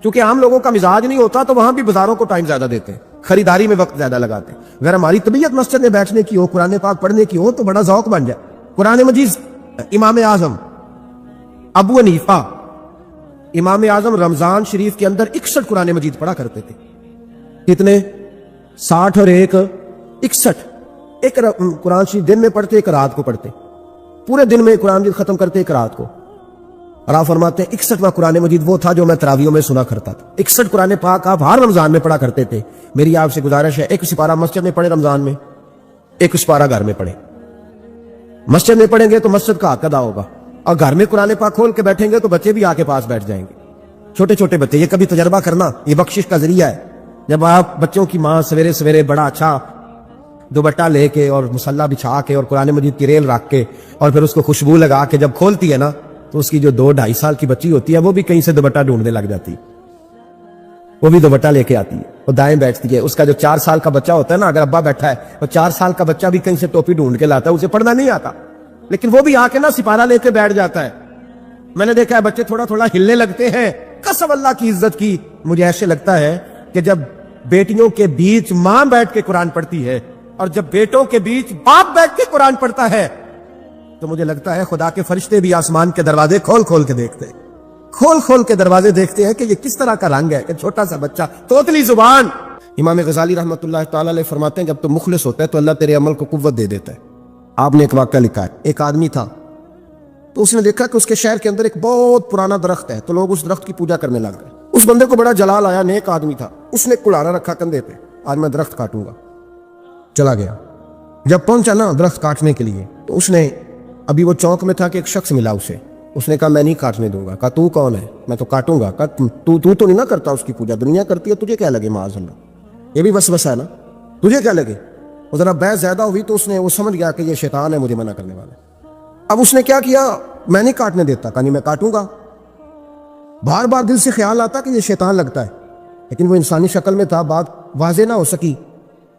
چونکہ عام لوگوں کا مزاج نہیں ہوتا تو وہاں بھی بازاروں کو ٹائم زیادہ دیتے ہیں، خریداری میں وقت زیادہ لگاتے ہیں۔ اگر ہماری طبیعت مسجد میں بیٹھنے کی ہو، قرآن پاک پڑھنے کی ہو تو بڑا ذوق بن جائے۔ قرآن مجید امام اعظم ابو حنیفہ امام اعظم رمضان شریف کے اندر 61 قرآن مجید پڑھا کرتے تھے۔ کتنے؟ 60 اور 1 61۔ ایک قرآن شریف دن میں پڑھتے، ایک رات کو پڑھتے، پورے دن میں قرآن مجید ختم کرتے، ایک رات کو۔ اور آپ فرماتے ہیں 61واں قرآن مجید وہ تھا جو میں تراویحوں میں سنا کرتا تھا۔ 61 قرآن پاک آپ ہر رمضان میں پڑھا کرتے تھے۔ میری آپ سے گزارش ہے، ایک سپارہ مسجد میں پڑھے رمضان میں، ایک سپارہ گھر میں پڑھے۔ مسجد میں پڑھیں گے تو مسجد کا حق ادا ہوگا، اور گھر میں قرآن پاک کھول کے بیٹھیں گے تو بچے بھی آ کے پاس بیٹھ جائیں گے، چھوٹے چھوٹے بچے۔ یہ کبھی تجربہ کرنا، یہ بخشش کا ذریعہ ہے۔ جب آپ بچوں کی ماں سویرے سویرے بڑا اچھا دوپٹہ لے کے اور مصلی بچھا کے اور قرآن مجید کی ریل رکھ کے اور پھر اس کو خوشبو لگا کے جب کھولتی ہے نا، تو اس کی جو 2-2.5 سال کی بچی ہوتی ہے وہ بھی کہیں سے دوپٹہ ڈھونڈنے لگ جاتی ہے، وہ بھی دوپٹہ لے کے آتی ہے، وہ دائیں بیٹھتی ہے۔ اس کا جو 4 سال کا بچہ ہوتا ہے نا، اگر ابا بیٹھا ہے تو 4 سال کا بچہ بھی کہیں سے ٹوپی ڈھونڈ کے لاتا ہے، اسے پڑھنا نہیں آتا لیکن وہ بھی آ کے نا سپارہ لے کے بیٹھ جاتا ہے۔ میں نے دیکھا ہے بچے تھوڑا تھوڑا ہلنے لگتے ہیں۔ قسم اللہ کی عزت کی، مجھے ایسے لگتا ہے کہ جب بیٹیوں کے بیچ ماں بیٹھ کے قرآن پڑھتی ہے اور جب بیٹوں کے بیچ باپ بیٹھ کے قرآن پڑھتا ہے تو مجھے لگتا ہے خدا کے فرشتے بھی آسمان کے دروازے کھول کھول کے دیکھتے ہیں، کھول کھول کے دروازے دیکھتے ہیں کہ یہ کس طرح کا رنگ ہے کہ چھوٹا سا بچہ توتلی زبان۔ امام غزالی رحمۃ اللہ تعالی علیہ فرماتے ہیں جب تو مخلص ہوتا ہے تو اللہ تیرے عمل کو قوت دے دیتا ہے۔ آپ نے ایک واقعہ لکھا ہے، ایک آدمی تھا تو اس نے دیکھا کہ اس کے شہر کے اندر ایک بہت پرانا درخت ہے، تو لوگ اس درخت کی پوجا کرنے لگ گئے۔ اس بندے کو بڑا جلال آیا، نیک آدمی تھا، اس نے کڑھانا رکھا کندھے پہ، آج میں درخت کاٹوں گا۔ چلا گیا، جب پہنچا نا درخت کاٹنے کے لیے تو اس نے، ابھی وہ چوک میں تھا کہ ایک شخص ملا اسے، اس نے کہا میں نہیں کاٹنے دوں گا۔ کہا تو کون ہے؟ میں تو کاٹوں گا۔ کہا تو نہیں نہ کرتا اس کی پوجا، دنیا کرتی ہے، تجھے کیا لگے؟ معاذ اللہ، یہ بھی وسوسہ ہے نا، تجھے کیا لگے؟ وہ ذرا بحث زیادہ ہوئی تو وہ سمجھ گیا کہ یہ شیطان ہے مجھے منع کرنے والا۔ اب اس نے کیا کیا؟ میں نہیں کاٹنے دیتا، کہا نہیں میں کاٹوں گا۔ بار بار دل سے خیال آتا کہ یہ شیطان لگتا ہے، لیکن وہ انسانی شکل میں تھا، بات واضح نہ ہو سکی۔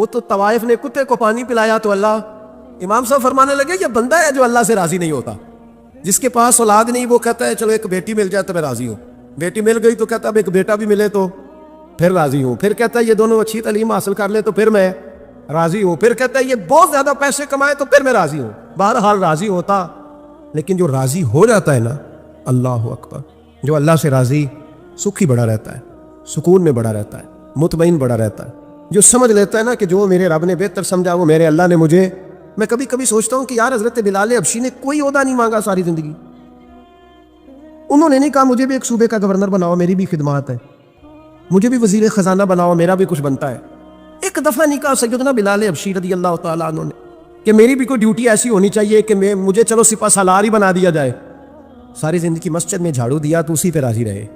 وہ تو طوائف نے کتے کو پانی پلایا تو اللہ، امام صاحب فرمانے لگے یہ بندہ ہے جو اللہ سے راضی نہیں ہوتا. جس کے پاس اولاد نہیں وہ کہتا ہے چلو ایک بیٹی مل جائے تو میں راضی ہوں. بیٹی مل گئی تو کہتا ہے اب ایک بیٹا بھی ملے تو پھر راضی ہوں. پھر کہتا ہے یہ دونوں اچھی تعلیم حاصل کر لے تو پھر میں راضی ہوں. پھر کہتا ہے یہ بہت زیادہ پیسے کمائے تو پھر میں راضی ہوں. بہرحال راضی ہوتا، لیکن جو راضی ہو جاتا ہے نا، اللہ اکبر، جو اللہ سے راضی، سکھ ہی بڑا رہتا ہے، سکون میں بڑا رہتا ہے، مطمئن بڑا رہتا ہے. جو سمجھ لیتا ہے نا کہ جو میرے رب نے بہتر سمجھا وہ میرے اللہ نے مجھے. میں کبھی کبھی سوچتا ہوں کہ یار حضرت بلال حبشی نے کوئی عہدہ نہیں مانگا ساری زندگی. انہوں نے نہیں کہا مجھے بھی ایک صوبے کا گورنر بناؤ میری بھی خدمات ہے، مجھے بھی وزیر خزانہ بناؤ میرا بھی کچھ بنتا ہے. ایک دفعہ نہیں کہا سیدنا بلال حبشی رضی اللہ تعالیٰ عنہ نے کہ میری بھی کوئی ڈیوٹی ایسی ہونی چاہیے کہ مجھے چلو سپہ سالار ہی بنا دیا جائے. ساری زندگی مسجد میں جھاڑو دیا تو اسی پہ راضی رہے.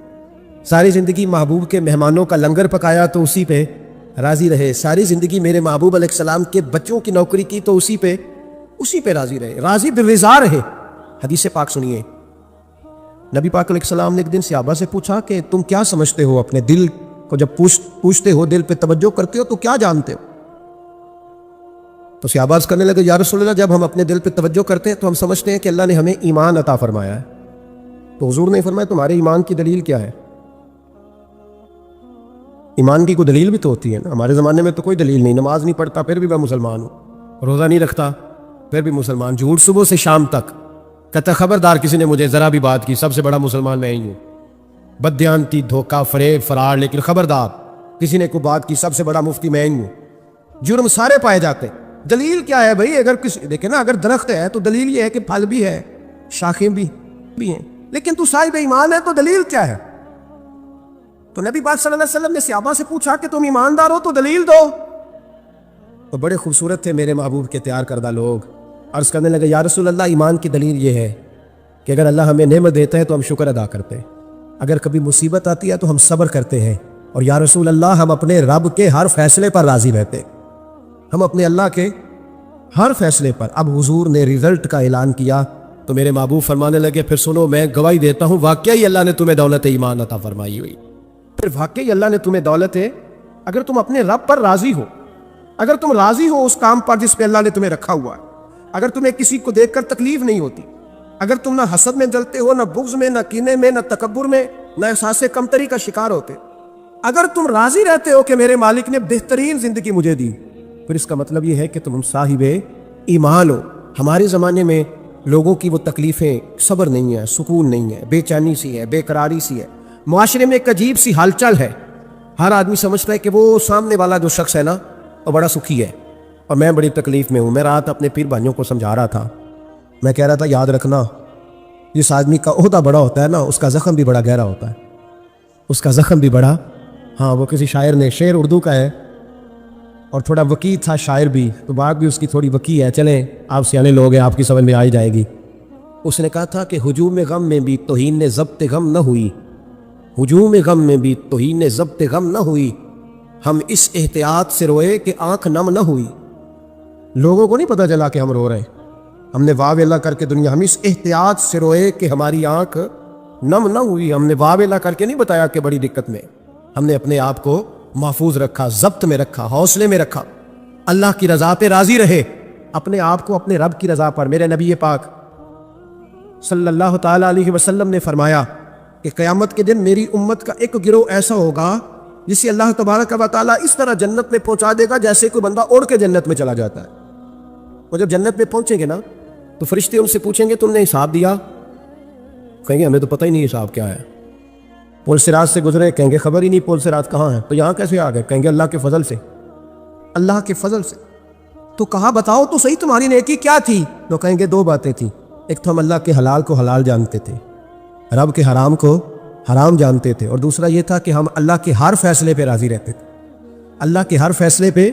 ساری زندگی محبوب کے مہمانوں کا لنگر پکایا تو اسی پہ راضی رہے. ساری زندگی میرے محبوب علیہ السلام کے بچوں کی نوکری کی تو اسی پہ راضی رہے. راضی بالرضا رہے. حدیث پاک سنیے، نبی پاک علیہ السلام نے ایک دن صحابہ سے پوچھا کہ تم کیا سمجھتے ہو اپنے دل کو، جب پوچھتے ہو دل پہ توجہ کرتے ہو تو کیا جانتے ہو؟ تو صحابہ عرض کرنے لگے یا رسول اللہ جب ہم اپنے دل پہ توجہ کرتے ہیں تو ہم سمجھتے ہیں کہ اللہ نے ہمیں ایمان عطا فرمایا ہے. تو حضور نے فرمایا تمہارے ایمان کی دلیل کیا ہے؟ ایمان کی کوئی دلیل بھی تو ہوتی ہے نا. ہمارے زمانے میں تو کوئی دلیل نہیں. نماز نہیں پڑھتا پھر بھی میں مسلمان ہوں، روزہ نہیں رکھتا پھر بھی مسلمان، جھوٹ صبح سے شام تک. کہتا خبردار کسی نے مجھے ذرا بھی بات کی سب سے بڑا مسلمان میں ہی ہوں. بددیانتی، دھوکہ، فریب، فرار، لیکن خبردار کسی نے کوئی بات کی سب سے بڑا مفتی میں ہی ہوں. جرم سارے پائے جاتے. دلیل کیا ہے بھائی؟ اگر دیکھیں نا، اگر درخت ہے تو دلیل یہ ہے کہ پھل بھی ہے، شاخیں بھی ہیں، لیکن تو صاحب ایمان ہے تو دلیل کیا ہے؟ تو نبی پاک صلی اللہ علیہ وسلم نے صحابہ سے پوچھا کہ تم ایماندار ہو تو دلیل دو. تو بڑے خوبصورت تھے میرے محبوب کے تیار کردہ لوگ. عرض کرنے لگے یا رسول اللہ ایمان کی دلیل یہ ہے کہ اگر اللہ ہمیں نعمت دیتا ہے تو ہم شکر ادا کرتے ہیں، اگر کبھی مصیبت آتی ہے تو ہم صبر کرتے ہیں، اور یا رسول اللہ ہم اپنے رب کے ہر فیصلے پر راضی رہتے ہیں. ہم اپنے اللہ کے ہر فیصلے پر. اب حضور نے رزلٹ کا اعلان کیا تو میرے محبوب فرمانے لگے پھر سنو میں گواہی دیتا ہوں واقعی اللہ نے تمہیں دولت ایمان عطا فرمائی ہوئی. پھر واقعی اللہ نے تمہیں دولت ہے. اگر تم اپنے رب پر راضی ہو، اگر تم راضی ہو اس کام پر جس پہ اللہ نے تمہیں رکھا ہوا ہے، اگر تمہیں کسی کو دیکھ کر تکلیف نہیں ہوتی، اگر تم نہ حسد میں جلتے ہو، نہ بغض میں، نہ کینے میں، نہ تکبر میں، نہ احساس کمتری کا شکار ہوتے، اگر تم راضی رہتے ہو کہ میرے مالک نے بہترین زندگی مجھے دی، پھر اس کا مطلب یہ ہے کہ تم صاحب ایمان ہو. ہمارے زمانے میں لوگوں کی وہ تکلیفیں، صبر نہیں ہے، سکون نہیں ہے، بے چینی سی ہے، بے قراری سی ہے. معاشرے میں ایک عجیب سی ہلچل ہے. ہر آدمی سمجھتا ہے کہ وہ سامنے والا جو شخص ہے نا وہ بڑا سکھی ہے اور میں بڑی تکلیف میں ہوں. میں رات اپنے پیر بھائیوں کو سمجھا رہا تھا، میں کہہ رہا تھا یاد رکھنا جس آدمی کا عہدہ بڑا ہوتا ہے نا اس کا زخم بھی بڑا گہرا ہوتا ہے، اس کا زخم بھی بڑا. ہاں وہ کسی شاعر نے، شعر اردو کا ہے اور تھوڑا وکیل تھا شاعر بھی، تو بات بھی اس کی تھوڑی وکیل ہے. چلیں آپ سیانے لوگ ہیں، آپ کی سمجھ میں آ ہی جائے گی. اس نے کہا تھا کہ ہجوم غم میں بھی توہین نے ضبط غم نہ ہوئی، ہجوم غم میں بھی توہین نے ضبط غم نہ ہوئی، ہم اس احتیاط سے روئے کہ آنکھ نم نہ ہوئی. لوگوں کو نہیں پتہ چلا کہ ہم رو رہے ہیں، ہم نے واہ ویلا کر کے دنیا، ہم اس احتیاط سے روئے کہ ہماری آنکھ نم نہ ہوئی. ہم نے واہ ویلا کر کے نہیں بتایا کہ بڑی دقت میں، ہم نے اپنے آپ کو محفوظ رکھا، ضبط میں رکھا، حوصلے میں رکھا، اللہ کی رضا پہ راضی رہے، اپنے آپ کو اپنے رب کی رضا پر. میرے نبی پاک صلی اللہ تعالیٰ علیہ وسلم نے فرمایا کہ قیامت کے دن میری امت کا ایک گروہ ایسا ہوگا جسے اللہ تبارک و تعالیٰ اس طرح جنت میں پہنچا دے گا جیسے کوئی بندہ اڑ کے جنت میں چلا جاتا ہے. وہ جب جنت میں پہنچیں گے نا تو فرشتے ان سے پوچھیں گے تم نے حساب دیا؟ کہیں گے ہمیں تو پتہ ہی نہیں حساب کیا ہے. پل صراط سے گزرے؟ کہیں گے خبر ہی نہیں پل صراط کہاں ہے. تو یہاں کیسے آ گئے؟ کہیں گے اللہ کے فضل سے، اللہ کے فضل سے. تو کہا بتاؤ تو صحیح تمہاری نیکی کیا تھی؟ تو کہیں گے دو باتیں تھیں، ایک تو ہم اللہ کے حلال کو حلال جانتے تھے، رب کے حرام کو حرام جانتے تھے، اور دوسرا یہ تھا کہ ہم اللہ کے ہر فیصلے پہ راضی رہتے تھے. اللہ کے ہر فیصلے پہ.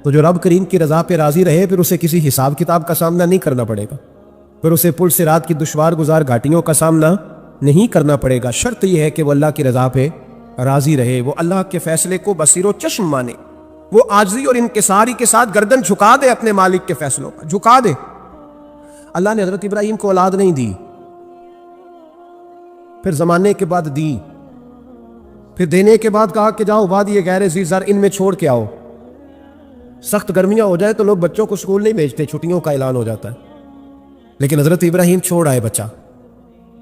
تو جو رب کریم کی رضا پہ راضی رہے پھر اسے کسی حساب کتاب کا سامنا نہیں کرنا پڑے گا، پھر اسے پل صراط کی دشوار گزار گھاٹیوں کا سامنا نہیں کرنا پڑے گا. شرط یہ ہے کہ وہ اللہ کی رضا پہ راضی رہے، وہ اللہ کے فیصلے کو بصیر و چشم مانے، وہ عاجزی اور انکساری کے ساتھ گردن جھکا دے اپنے مالک کے فیصلوں پر، جھکا دے. اللہ نے حضرت ابراہیم کو اولاد نہیں دی، پھر زمانے کے بعد دی، پھر دینے کے بعد کہا کہ جاؤ وادی غیر ذی زرع ان میں چھوڑ کے آؤ. سخت گرمیاں ہو جائے تو لوگ بچوں کو اسکول نہیں بھیجتے, چھٹیوں کا اعلان ہو جاتا ہے. لیکن حضرت ابراہیم چھوڑ آئے بچہ,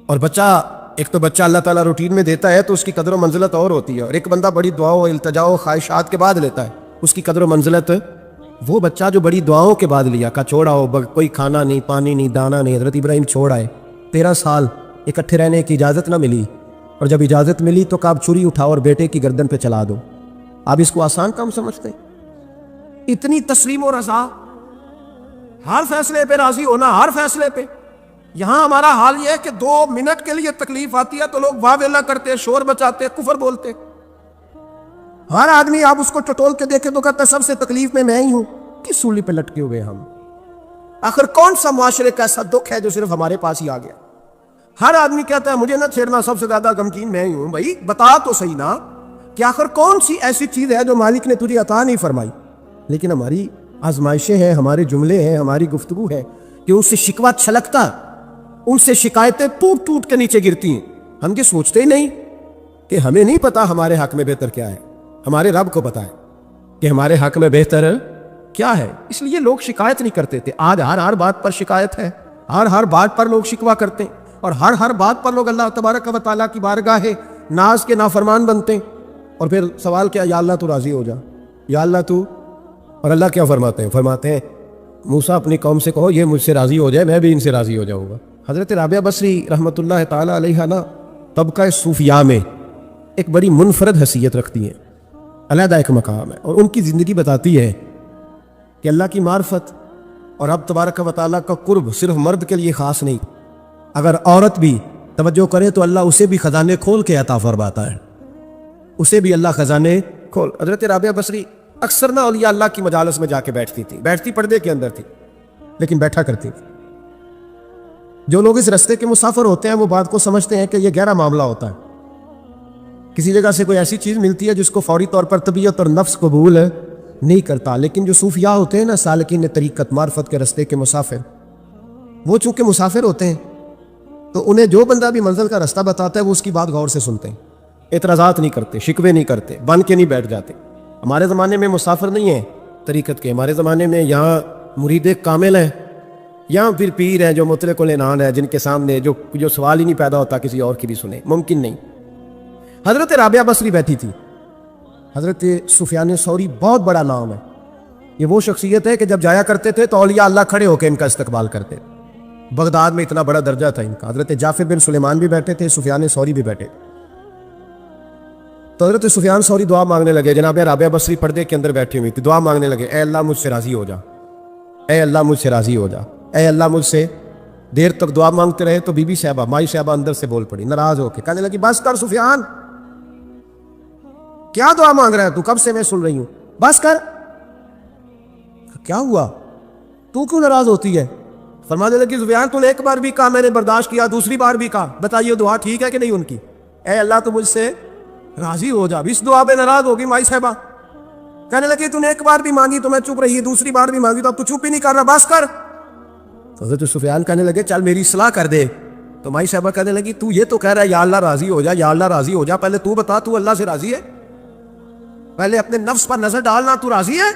اور بچہ ایک تو بچہ اللہ تعالیٰ روٹین میں دیتا ہے تو اس کی قدر و منزلت اور ہوتی ہے, اور ایک بندہ بڑی دعاؤں التجاؤ خواہشات کے بعد لیتا ہے, اس کی قدر و منزلت. وہ بچہ جو بڑی دعاؤں کے بعد لیا, کا چھوڑا ہو, کوئی کھانا نہیں, پانی نہیں, دانہ نہیں, حضرت ابراہیم چھوڑ آئے. 13 سال اکٹھے رہنے کی اجازت نہ ملی, اور جب اجازت ملی تو کہا چھری اٹھاؤ اور بیٹے کی گردن پہ چلا دو. آپ اس کو آسان کام سمجھتے ہیں؟ اتنی تسلیم و رضا, ہر فیصلے پہ راضی ہونا, ہر فیصلے پہ. یہاں ہمارا حال یہ ہے کہ 2 منٹ کے لیے تکلیف آتی ہے تو لوگ واہ ویلا کرتے, شور بچاتے, کفر بولتے. ہر آدمی آپ اس کو ٹٹول کے دیکھے تو کہتا ہے سب سے تکلیف میں ہی ہوں. کس سولی پہ لٹکے ہوئے ہم؟ آخر کون سا معاشرے کا ایسا دکھ ہے جو صرف ہمارے پاس ہی آ گیا؟ ہر آدمی کہتا ہے مجھے نہ چھیڑنا, سب سے زیادہ غمگین میں ہی ہوں. بھائی بتا تو صحیح نا کہ آخر کون سی ایسی چیز ہے جو مالک نے تجھے عطا نہیں فرمائی؟ لیکن ہماری آزمائشیں ہیں, ہمارے جملے ہیں, ہماری گفتگو ہے کہ ان سے شکوہ چھلکتا, ان سے شکایتیں ٹوٹ ٹوٹ کے نیچے گرتی ہیں. ہم یہ سوچتے ہی نہیں کہ ہمیں نہیں پتا ہمارے حق میں بہتر کیا ہے, ہمارے رب کو پتا ہے کہ ہمارے حق میں بہتر کیا ہے. اس لیے لوگ شکایت نہیں کرتے تھے. آج ہر بات پر شکایت ہے, ہر بات پر لوگ شکوہ کرتے ہیں, اور ہر بات پر لوگ اللہ تبارک و تعالیٰ کی بارگاہ ناز کے نافرمان بنتے ہیں. اور پھر سوال کیا, یا اللہ تو راضی ہو جا, یا اللہ تو. اور اللہ کیا فرماتے ہیں موسیٰ اپنی قوم سے کہو یہ مجھ سے راضی ہو جائے, میں بھی ان سے راضی ہو جاؤں گا. حضرت رابعہ بصری رحمۃ اللہ تعالیٰ علیہ نا طبقہ صوفیاء میں ایک بڑی منفرد حیثیت رکھتی ہیں, علیحدہ ایک مقام ہے, اور ان کی زندگی بتاتی ہے کہ اللہ کی معرفت اور رب تبارک و تعالیٰ کا قرب صرف مرد کے لیے خاص نہیں, اگر عورت بھی توجہ کرے تو اللہ اسے بھی خزانے کھول کے عطا فرماتا ہے, اسے بھی اللہ خزانے کھول. حضرت رابعہ بصری اکثر نہ اولیاء اللہ کی مجالس میں جا کے بیٹھتی تھی, بیٹھتی پردے کے اندر تھی لیکن بیٹھا کرتی تھی. جو لوگ اس رستے کے مسافر ہوتے ہیں وہ بات کو سمجھتے ہیں کہ یہ گہرا معاملہ ہوتا ہے, کسی جگہ سے کوئی ایسی چیز ملتی ہے جس کو فوری طور پر طبیعت اور نفس قبول نہیں کرتا. لیکن جو صوفیاء ہوتے ہیں نا, سالکین طریقت معرفت کے رستے کے مسافر, وہ چونکہ مسافر ہوتے ہیں تو انہیں جو بندہ بھی منزل کا رستہ بتاتا ہے وہ اس کی بات غور سے سنتے ہیں, اعتراضات نہیں کرتے, شکوے نہیں کرتے, بن کے نہیں بیٹھ جاتے. ہمارے زمانے میں مسافر نہیں ہیں طریقت کے, ہمارے زمانے میں یہاں مرید کامل ہیں, یہاں پھر پیر ہیں جو مطلق العنان ہے, جن کے سامنے جو سوال ہی نہیں پیدا ہوتا کسی اور کی بھی سنے, ممکن نہیں. حضرت رابعہ بصری بیٹھی تھی. حضرت سفیان ثوری بہت بڑا نام ہے, یہ وہ شخصیت ہے کہ جب جایا کرتے تھے تو اولیاء اللہ کھڑے ہو کے ان کا استقبال کرتے. بغداد میں اتنا بڑا درجہ تھا ان کا. حضرت جعفر بن سلیمان بھی بیٹھے تھے, سفیان ثوری بھی بیٹھے. تو حضرت سفیان ثوری دعا مانگنے لگے, جناب رابعہ بصری پردے کے اندر بیٹھی ہوئی تھی, دعا مانگنے لگے, اے اللہ مجھ سے راضی ہو جا, اے اللہ مجھ سے راضی ہو جا, اے اللہ مجھ سے. دیر تک دعا مانگتے رہے تو بی بی صاحبہ, مائی صاحبہ اندر سے بول پڑی ناراض ہو کے, کہنے لگی بس کر سفیان, کیا دعا مانگ رہا ہے تو, کب سے میں سن رہی ہوں, بس کر. کیا ہوا, تو کیوں ناراض ہوتی ہے؟ فرمانے لگی سفیان تو نے ایک بار بھی کہا میں نے برداشت کیا, دوسری بار بھی کہا, بتائیے دعا ٹھیک ہے کہ نہیں ان کی؟ اے اللہ تو مجھ سے راضی ہو جا. اس دعا پہ ناراض ہوگی مائی صاحبہ, کہنے لگی تو نے ایک بار بھی مانگی تو میں چپ رہی, دوسری بار بھی مانگی تو اب تو چپ ہی نہیں کر رہا, بس کر. حضرت سفیان کہنے لگے چل میری اصلاح کر دے. تو مائی صاحبہ کہنے لگی تو یہ تو کہہ رہا ہے یا اللہ راضی ہو جا, یا اللہ راضی ہو جا, پہلے تو بتا تو اللہ سے راضی ہے؟ پہلے اپنے نفس پر نظر ڈالنا, تو راضی ہے؟